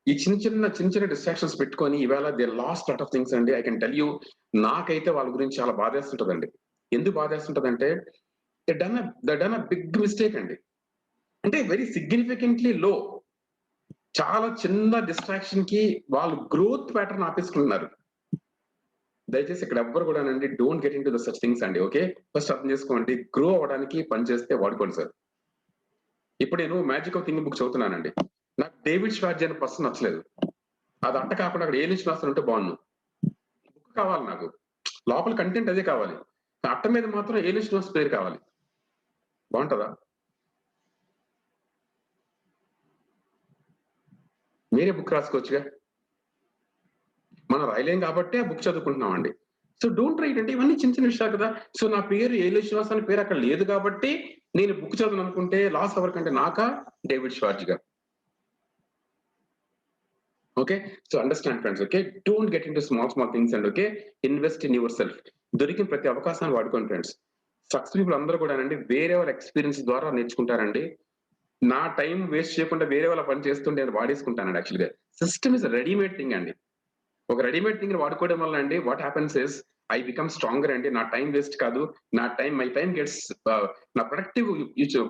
ఈ చిన్న డిస్ట్రాక్షన్స్ పెట్టుకొని ఇవాళ they lost lot of things అండి. ఐ కెన్ టెల్ యూ, నాకైతే వాళ్ళ గురించి చాలా బాధేస్తుంటదండి. ఎందుకు బాధేస్తుంటదంటే they done a big mistake అండి. అంటే వెరీ సిగ్నిఫికెంట్లీ లో, చాలా చిన్న డిస్ట్రాక్షన్ కి వాళ్ళు గ్రోత్ ప్యాటర్న్ ఆపేసుకుంటున్నారు. దయచేసి ఇక్కడ ఎవ్వరు కూడా అండి don't get in to the such things అండి. ఓకే, ఫస్ట్ అర్థం చేసుకోండి, గ్రో అవ్వడానికి పని చేస్తే వాడుకోండి సార్. ఇప్పుడు నేను మ్యాజిక్ ఆఫ్ థింకింగ్ బుక్ చదువుతున్నానండి. నాకు డేవిడ్ షార్జ్ అనే పర్సన్ నచ్చలేదు. అది అంట కాకుండా అక్కడ ఏలిష్ రాస్తాను ఉంటే బాగున్నాను. బుక్ కావాలి నాకు, లోపల కంటెంట్ అదే కావాలి. అట్ట మీద మాత్రం ఏలిష్ నోస్ పేరు కావాలి. బాగుంటుందా? మీరే బుక్ రాసుకోవచ్చుగా. మనం రాయలేం కాబట్టి ఆ బుక్ చదువుకుంటున్నాం అండి. సో డోంట్ రైట్ అంటే ఇవన్నీ చిన్న చిన్న విషయాలు కదా. సో నా పేరు ఏలిష్ శ్రీనివాస్ అనే పేరు అక్కడ లేదు కాబట్టి నేను బుక్ చదువు అనుకుంటే లాస్ ఎవరికంటే నాకా, డేవిడ్ షార్జ్ గా. Okay, so understand friends. Okay, don't get in to small things and okay, invest in your self. దొరికిన ప్రతి అవకాశాన్ని వాడుకోండి ఫ్రెండ్స్. సక్సెస్ఫుల్ అందరూ కూడా అండి వేరే వాళ్ళ ఎక్స్పీరియన్స్ ద్వారా నేర్చుకుంటారండి. నా టైం వేస్ట్ చేయకుండా వేరే వాళ్ళ పని చేస్తుంటే నేను వాడేసుకుంటానండి. యాక్చువల్గా సిస్టమ్ ఇస్ రెడీమేడ్ థింగ్ అండి. ఒక రెడీమేడ్ థింగ్ వాడుకోవడం వల్ల అండి what happens is I become stronger అండి. నా టైం వేస్ట్ కాదు, మై టైం గెట్స్, నా ప్రొడక్టివ్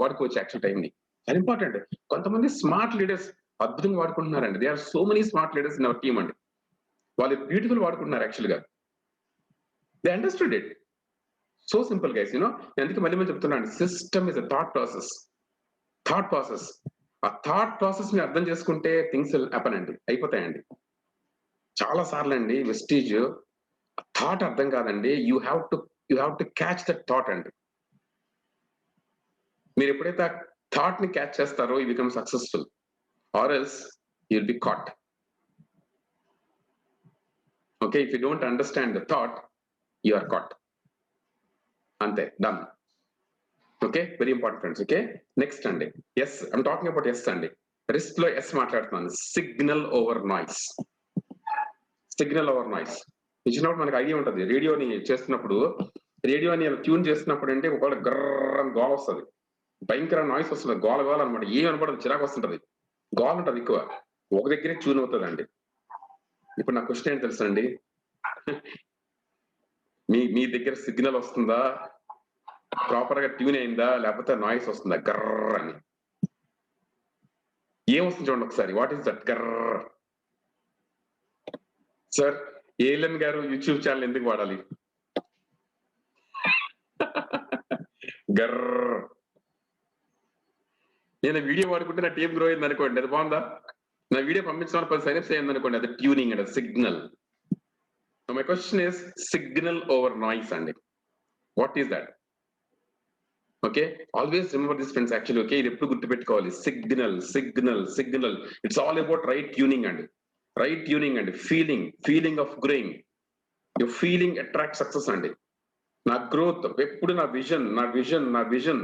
వాడుకోవచ్చు యాక్చువల్ టైం ని. అది ఇంపార్టెంట్. కొంతమంది స్మార్ట్ లీడర్స్ అద్భుతంగా వాడుకుంటున్నారండి. They are so many smart leaders in our team అండి. వాళ్ళు బ్యూటిఫుల్ వాడుకుంటున్నారు యాక్చువల్ గా. They understood it. So simple guys అందుకే మళ్ళీ చెప్తున్నాను, system is a thought process. ఆ థాట్ ప్రాసెస్ ని అర్థం చేసుకుంటే థింగ్స్ విల్ హ్యాపెన్ అండి, అయిపోతాయండి. చాలా సార్లు అండి వెస్టీజ్ థాట్ అర్థం కాదండి. You have to catch that thought అండి. మీరు ఎప్పుడైతే ఆ థాట్ ని క్యాచ్ చేస్తారో you become successful, or else you will be caught. Okay, if you don't understand the thought you are caught. అంతే, done. Okay, very important friends. Okay, next అండి S, I'm talking about S అండి. రిస్క్ లో ఎస్ మాట్లాడుతున్నాను. Signal over noise. Signal over noise ఇచ్చినప్పుడు మనకి ఐడియా ఉంటుంది. రేడియోని చేస్తున్నప్పుడు, రేడియోని ట్యూన్ చేస్తున్నప్పుడు అంటే ఒకవేళ గర్ర గోల వస్తుంది, భయంకర నాయిస్ వస్తుంది, గోల గోల అనమాట. ఏం అనపడదు, చిరాకు వస్తుంటది, గోల ఉంటుంది ఎక్కువ. ఒక దగ్గరే ట్యూన్ అవుతుంది అండి. ఇప్పుడు నా క్వశ్చన్ ఏంటి తెలుసా అండి, మీ దగ్గర సిగ్నల్ వస్తుందా, ప్రాపర్ గా ట్యూన్ అయిందా, లేకపోతే నాయిస్ వస్తుందా గర్ర అని? ఏం వస్తుంది చూడండి ఒకసారి. వాట్ ఈస్ దట్ గర్ర? సార్ ఏలన్ గారు యూట్యూబ్ ఛానల్ ఎందుకు వాడాలి? గర్ర. నేను వీడియో వాడుకుంటే నా టీం గ్రో అయింది అనుకోండి, అది బాగుందా? నా వీడియో పంపించడం 10 సైనప్స్ అయ్యింది అనుకోండి, అది ట్యూనింగ్ అండి, signal. My question is signal over noise అండి. What is that? Okay, always remember this friends actually. Okay, ఇది ఎప్పుడు గుర్తుపెట్టుకోవాలి. Signal. It's all about right tuning అండి. రైట్ ట్యూనింగ్ అండి, feeling of growing. Your feeling attract success అండి. నా గ్రోత్ ఎప్పుడు నా విజన్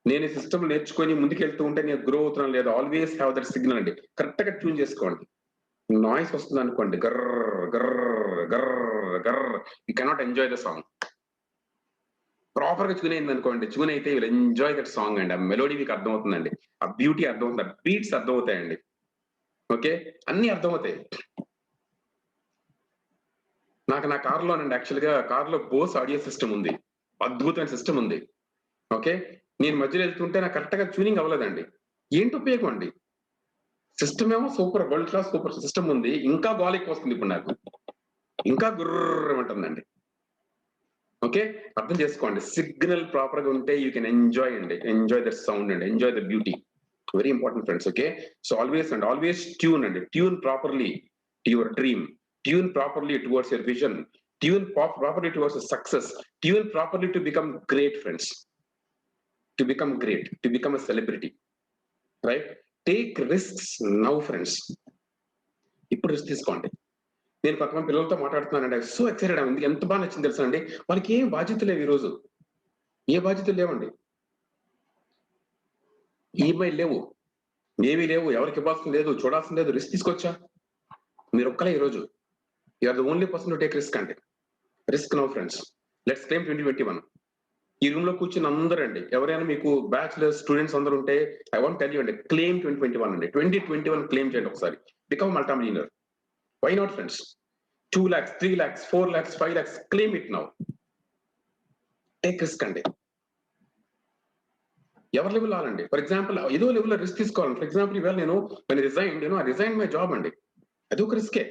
నేను ఈ సిస్టమ్ నేర్చుకొని ముందుకెళ్తూ ఉంటే నేను గ్రో అవుతున్నాను లేదా, ఆల్వేస్ హ్యావ్ దట్ సిగ్నల్ అండి. కరెక్ట్ గా ట్యూన్ చేసుకోండి. నాయిస్ వస్తుంది అనుకోండి, గర్ర గర్ర గర్ర గర్ర, you cannot enjoy the song. Proper గా ట్యూన్ అయింది అనుకోండి, ట్యూన్ అయితే విల్ ఎంజాయ్ దట్ సాంగ్ అండి. ఆ మెలోడీ మీకు అర్థమవుతుందండి, ఆ బ్యూటీ అర్థమవుతుంది, ఆ బీట్స్ అర్థమవుతాయండి. ఓకే, అన్ని అర్థమవుతాయి. నాకు నా కారులోనండి, యాక్చువల్ గా కారులో బోస్ ఆడియో సిస్టమ్ ఉంది, అద్భుతమైన సిస్టమ్ ఉంది. ఓకే, నేను మధ్యలో వెళ్తుంటే నాకు కరెక్ట్ గా ట్యూనింగ్ అవ్వలేదండి. ఏంటి ఉపయోగం అండి? సిస్టమ్ ఏమో super, world class super system ఉంది, ఇంకా గాలికి వస్తుంది ఇప్పుడు నాకు, ఇంకా గుర్రమంటుందండి. ఓకే, అర్థం చేసుకోండి. సిగ్నల్ ప్రాపర్ గా ఉంటే యూ కెన్ ఎంజాయ్ అండి, ఎంజాయ్ దట్ సౌండ్ అండి, enjoy the beauty. Very important friends. Okay, so always tune అండి, tune properly to your dream, tune properly towards your vision, tune properly towards success, tune properly to become great friends, to become great, to become a celebrity. Right, take risks now friends. ఇప్పుడు రిస్క్ తీసుకోండి. నేను కొంతమంది పిల్లలతో మాట్లాడుతున్నానండి, సో ఎక్సైటెడ్ ఉంది, ఎంత బాగా నచ్చింది తెలుసా అండి. వాళ్ళకి ఏం బాధ్యత లేవు, ఈ రోజు ఏ బాధ్యతలు లేవండి, ఈఎంఐ లేవు, ఏమీ లేవు, ఎవరికి ఇవ్వాల్సిన లేదు, చూడాల్సిన లేదు. రిస్క్ తీసుకొచ్చా మీరు ఒక్కలే ఈ రోజు. You're the only person to take risk అండి. Risk now friends. Let's claim 2021. ఈ రూమ్ లో కూర్చుని అందరూ అండి, ఎవరైనా మీకు బ్యాచులర్స్ స్టూడెంట్స్ అందరూ ఉంటే, ఐ వాంట్ టెల్ యూ అండి, క్లెయిమ్ 2021 అండి. 2021 క్లెయిమ్ చేయండి ఒకసారి, become multi millionaire. Why not friends? 2 lakhs, 3 lakhs, 4 lakhs, 5 lakhs, claim it now. Take risk అండి. ఎవరి లెవెల్ ఆలండి. ఫర్ ఎగ్జాంపుల్ ఏదో లెవెల్లో రిస్క్ తీసుకోవాలి. ఫర్ ఎగ్జాంపుల్ ఇవాళ నేను రిజైన్ మై జాబ్ అండి, అది ఒక రిస్కే.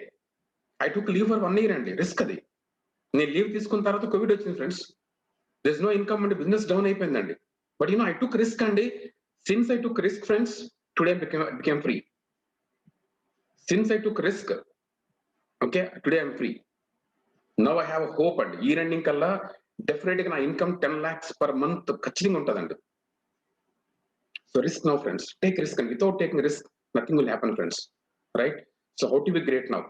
I took leave for 1 year అండి, రిస్క్ అది. నేను లీవ్ తీసుకున్న తర్వాత కోవిడ్ వచ్చింది ఫ్రెండ్స్, దిస్ నో ఇన్కమ్ అండి, బిజినెస్ డౌన్ అయిపోయిందండి. బట్ ఐ టుక్ రిస్క్ అండి. Since I took risk friends, today became free. Since I took risk, okay, today I'm free. Now I have hope అండి, ఈ ఎండింగ్ కల్లా డెఫినెట్ గా నా ఇన్కమ్ 10 lakhs per month ఖచ్చితంగా ఉంటుందండి. So risk now friends, take risk అండి. Without taking risk nothing will happen friends. Right, so how to be great now?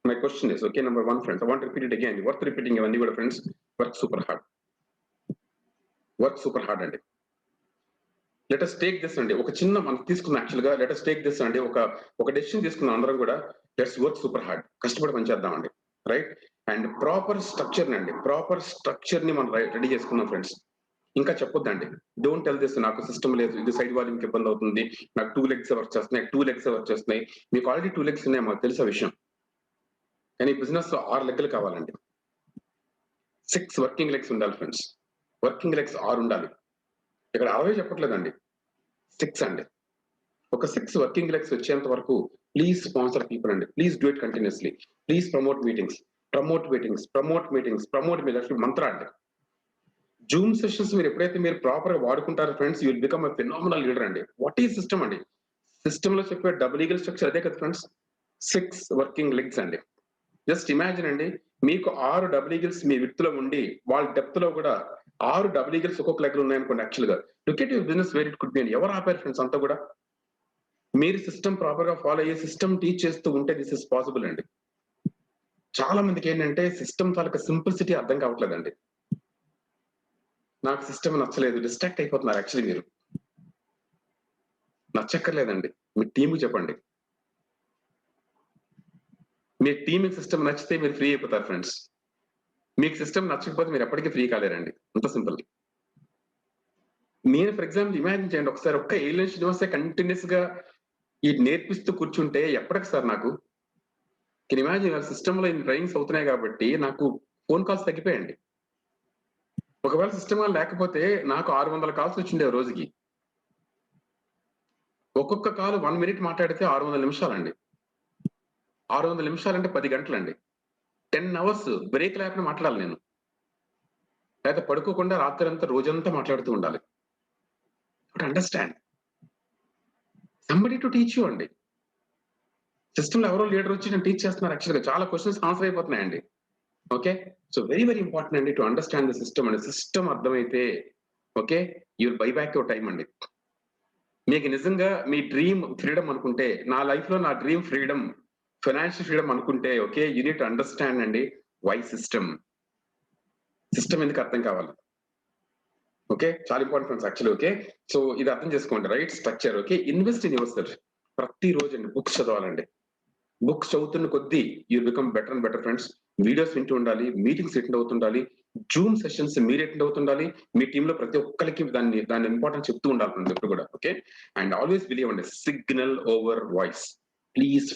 My question is, okay, number 1 friends, I want repeat it again, worth repeating ఇవన్నీ కూడా friends. Work super hard, work super hard అండి. లెట్ us టేక్ దిస్ అండి, ఒక చిన్న మనం తీసుకున్నాం యాక్చువల్ గా. లెట్ us టేక్ దిస్ అండి, ఒక డెసిషన్ తీసుకున్నాం అందరం కూడా. లెట్స్ వర్క్ సూపర్ హార్డ్, కష్టపడి పనిచేద్దామండి. రైట్, అండ్ ప్రాపర్ స్ట్రక్చర్ అండి, ప్రాపర్ స్ట్రక్చర్ ని మనం రెడీ చేసుకున్నాం ఫ్రెండ్స్. ఇంకా చెప్పొద్దండి, డోంట్ టెల్ దిస్, నాకు సిస్టమ్ లేదు, ఇది సైడ్ వాల్యూమ్కి ఇబ్బంది అవుతుంది, నాకు 2 legs వర్క్ చేస్తున్నాయి, 2 legs వర్క్ చేస్తున్నాయి. మీకు ఆల్రెడీ 2 legs ఉన్నాయి, మాకు తెలిసే విషయం. కానీ బిజినెస్ లో 6 legs కావాలండి. 6 వర్కింగ్ లెగ్స్ ఉండాలి ఫ్రెండ్స్. వర్కింగ్ లెగ్స్ 6 ఉండాలి. ఇక్కడ 60 చెప్పట్లేదండి, 6 అండి. ఒక 6 వర్కింగ్ లెగ్స్ వచ్చేంత వరకు ప్లీజ్ స్పాన్సర్ పీపుల్ అండి, please do it continuously, please promote meetings, promote మీ మంత్ర అండి. జూమ్ సెషన్స్ మీరు ఎప్పుడైతే మీరు ప్రాపర్ గా వాడుకుంటారో friends, you will become a phenomenal leader అండి. వాట్ ఈజ్ సిస్టమ్ అండి? సిస్టమ్ లో చెప్పే డబుల్ ఈగల్ స్ట్రక్చర్ అదే కదా ఫ్రెండ్స్, 6 వర్కింగ్ లెగ్స్ అండి. జస్ట్ ఇమాజిన్ అండి, మీకు 6 డబుల్ ఈగిల్స్ మీ విత్ లో ఉండి, వాళ్ళ డెప్త్ లో కూడా 6 డబుల్ ఈగిల్స్ ఒక్కొక్క లెగ్ ఉన్నాయనుకోండి. యాక్చువల్ గా look at your business where it could be. ఎవరు ఆపారు ఫ్రెండ్స్ అంతా కూడా? మీరు సిస్టమ్ ప్రాపర్ గా ఫాలో అయ్యే సిస్టమ్ టీచ్ చేస్తూ ఉంటే దిస్ ఇస్ పాసిబుల్ అండి. చాలా మందికి ఏంటంటే సిస్టమ్ తాలూకా సింప్లిసిటీ అర్థం కావట్లేదండి. నాకు సిస్టమ్ నచ్చలేదు, డిస్ట్రాక్ట్ అయిపోతున్నారు. యాక్చువల్లీ మీరు నచ్చక్కర్లేదండి, మీ టీంకి చెప్పండి. మీ టీంకి సిస్టమ్ నచ్చితే మీరు ఫ్రీ అయిపోతారు ఫ్రెండ్స్. మీకు సిస్టమ్ నచ్చకపోతే మీరు ఎప్పటికీ ఫ్రీ కాలేరండి, అంత సింపుల్. నేను ఫర్ ఎగ్జాంపుల్ ఇమాజిన్ చేయండి ఒకసారి, ఒక్క ఏలియన్ శ్రీనివాసే కంటిన్యూస్ గా ఈ నేర్పిస్తూ కూర్చుంటే ఎప్పటికి సార్ నాకు ఇమాజిన్, సిస్టమ్ లో ట్రైనింగ్స్ అవుతున్నాయి కాబట్టి నాకు ఫోన్ కాల్స్ తగ్గిపోయండి. ఒకవేళ సిస్టమ్ లేకపోతే నాకు 600 కాల్స్ వచ్చిండే రోజుకి. ఒక్కొక్క కాల్ 1 minute మాట్లాడితే 600 నిమిషాలండి. 600 నిమిషాలంటే 10 గంటలండి. 10 hours బ్రేక్ లేకుండా మాట్లాడాలి నేను, లేకపోతే పడుకోకుండా రాత్రి అంతా రోజంతా మాట్లాడుతూ ఉండాలి. Understand, somebody to teach you అండి. సిస్టమ్ లో ఎవరో లీడర్ వచ్చి నేను టీచ్ చేస్తున్నారు. యాక్చువల్గా చాలా క్వశ్చన్స్ ఆన్సర్ అయిపోతున్నాయండి. Okay, so very very important అండి టు అండర్స్టాండ్ ద సిస్టమ్ అండి. సిస్టమ్ అర్థమైతే okay, you will buy back your time అండి. మీకు నిజంగా మీ డ్రీమ్ ఫ్రీడమ్ అనుకుంటే, నా లైఫ్ లో నా డ్రీమ్ ఫ్రీడమ్ ఫైనాన్షియల్ ఫ్రీడమ్ అనుకుంటే okay you need to understand అండి వై సిస్టమ్ ఎందుకు అర్థం కావాలి. ఓకే చాలా important friends actually. Okay so ఇది అర్థం చేసుకోండి right structure. Okay invest in your self. ప్రతి రోజు అండి బుక్స్ చదవాలండి. బుక్స్ చదువుతున్న కొద్దీ you become better and better friends. Videos వింటూ ఉండాలి, మీటింగ్స్ అటెండ్ అవుతుండాలి, జూమ్ సెషన్స్ మీరు అటెండ్ అవుతుండాలి, మీ టీమ్ లో ప్రతి ఒక్కరికి దాని ఇంపార్టెన్స్ చెప్తూ ఉండాలి ఫ్రెండ్స్ ఎప్పుడు కూడా. ఓకే అండ్ ఆల్వేస్ బిలీవ్ అండి signal over voice. Please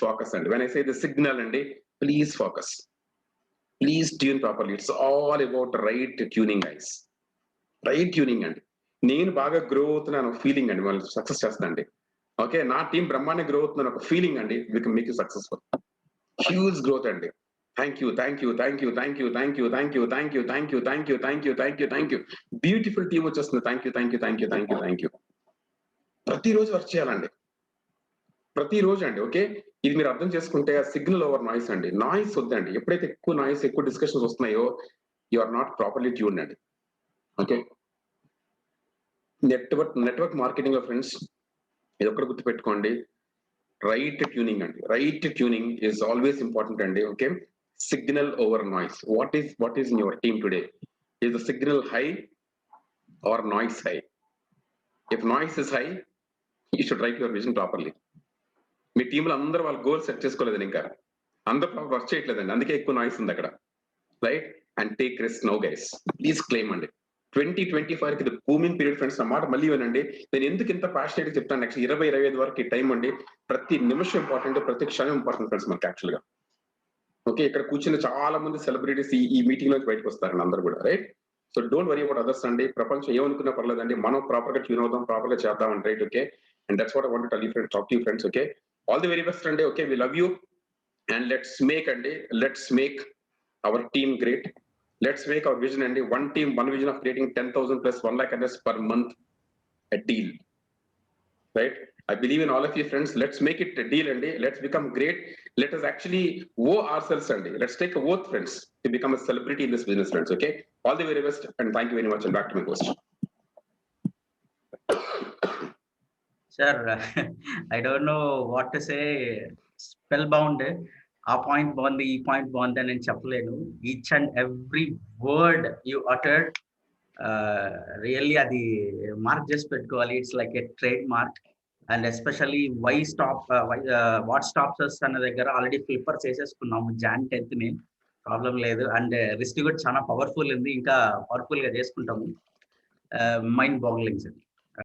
focus అండి. When I say the signal అండి please focus, please tune properly. It's all about right tuning guys. Right tuning అండి. నేను బాగా గ్రో అవుతున్నాను ఫీలింగ్ అండి వాళ్ళు సక్సెస్ చేస్తానండి. ఓకే నా టీం బ్రహ్మాండంగా గ్రో అవుతున్నాను ఒక ఫీలింగ్ అండి make you successful. Huge growth అండి. Thank you. బ్యూటిఫుల్ టీం వచ్చేస్తుంది. Thank you. ప్రతిరోజు వర్క్ చేయాలండి, ప్రతిరోజు అండి. ఓకే ఇది మీరు అర్థం చేసుకుంటే సిగ్నల్ ఓవర్ నాయిస్ అండి. నాయిస్ వద్దండి. ఎప్పుడైతే ఎక్కువ నాయిస్ ఎక్కువ డిస్కషన్స్ వస్తున్నాయో you are not properly tuned అండి. ఓకే నెట్వర్క్ మార్కెటింగ్ లో ఫ్రెండ్స్ ఇది ఒక్కటి గుర్తుపెట్టుకోండి, రైట్ ట్యూనింగ్ అండి. Right tuning is always important అండి. Okay signal over noise. What is in your team today? Is the signal high or noise high? If noise is high you should write your vision properly. మీ టీంలో అందరూ వాళ్ళ గోల్ సెట్ చేసుకోలేదండి, ఇంకా అందరూ వర్క్ చేయట్లేదండి, అందుకే ఎక్కువ నాయిస్ ఉంది అక్కడ. Right and take risk now guys. Please claim అండి. 2025 ఇది బూమింగ్ పీరియడ్ ఫ్రెండ్స్. నా మాట మళ్ళీ వినండి. నేను ఎందుకు ఇంత ప్యాషనేట్ గా చెప్తాను, నెక్స్ట్ 20-25 వరకు ఈ టైం అండి. ప్రతి నిమిషం ఇంపార్టెంట్, ప్రతి క్షణం ఇంపార్టెంట్ ఫ్రెండ్స్ మనకి యాక్చువల్ గా. ఓకే ఇక్కడ కూర్చున్న చాలా మంది సెలబ్రిటీస్ ఈ మీటింగ్ లోకి బయటకు వస్తారండి అందరూ కూడా. Right so don't worry about others అండి. ప్రపంచం ఏమనుకున్నా పర్లేదండి, మనం ప్రాపర్ గా ట్యూన్ అవుతాం, ప్రాపర్ గా చేద్దాం అండి. Right okay and that's what I want to tell you friends, talk to you friends. Okay all the very best అండి. Okay we love you and let's make our team great. Let's make our vision and one team, one vision of creating 10,000 plus 1 lakh address per month a deal. Right? I believe in all of you friends. Let's make it a deal and let's become great. Let us actually owe ourselves and let's take a oath friends to become a celebrity in this business friends. Okay. All the very best and thank you very much and back to my question. Sir, I don't know what to say. Spellbound. ఆ పాయింట్ బాగుంది, ఈ పాయింట్ బాగుంది అని నేను చెప్పలేను. Each and every word you uttered really అది మార్క్ చేసి పెట్టుకోవాలి. It's like a trade mark. And especially what stops అన్న దగ్గర ఆల్రెడీ ఫ్లిప్పర్స్ వేసేసుకున్నాము Jan 10th ప్రాబ్లం లేదు. అండ్ రిస్ట్ కూడా చాలా పవర్ఫుల్ ఉంది, ఇంకా పవర్ఫుల్ గా చేసుకుంటాము. Mind boggling sir.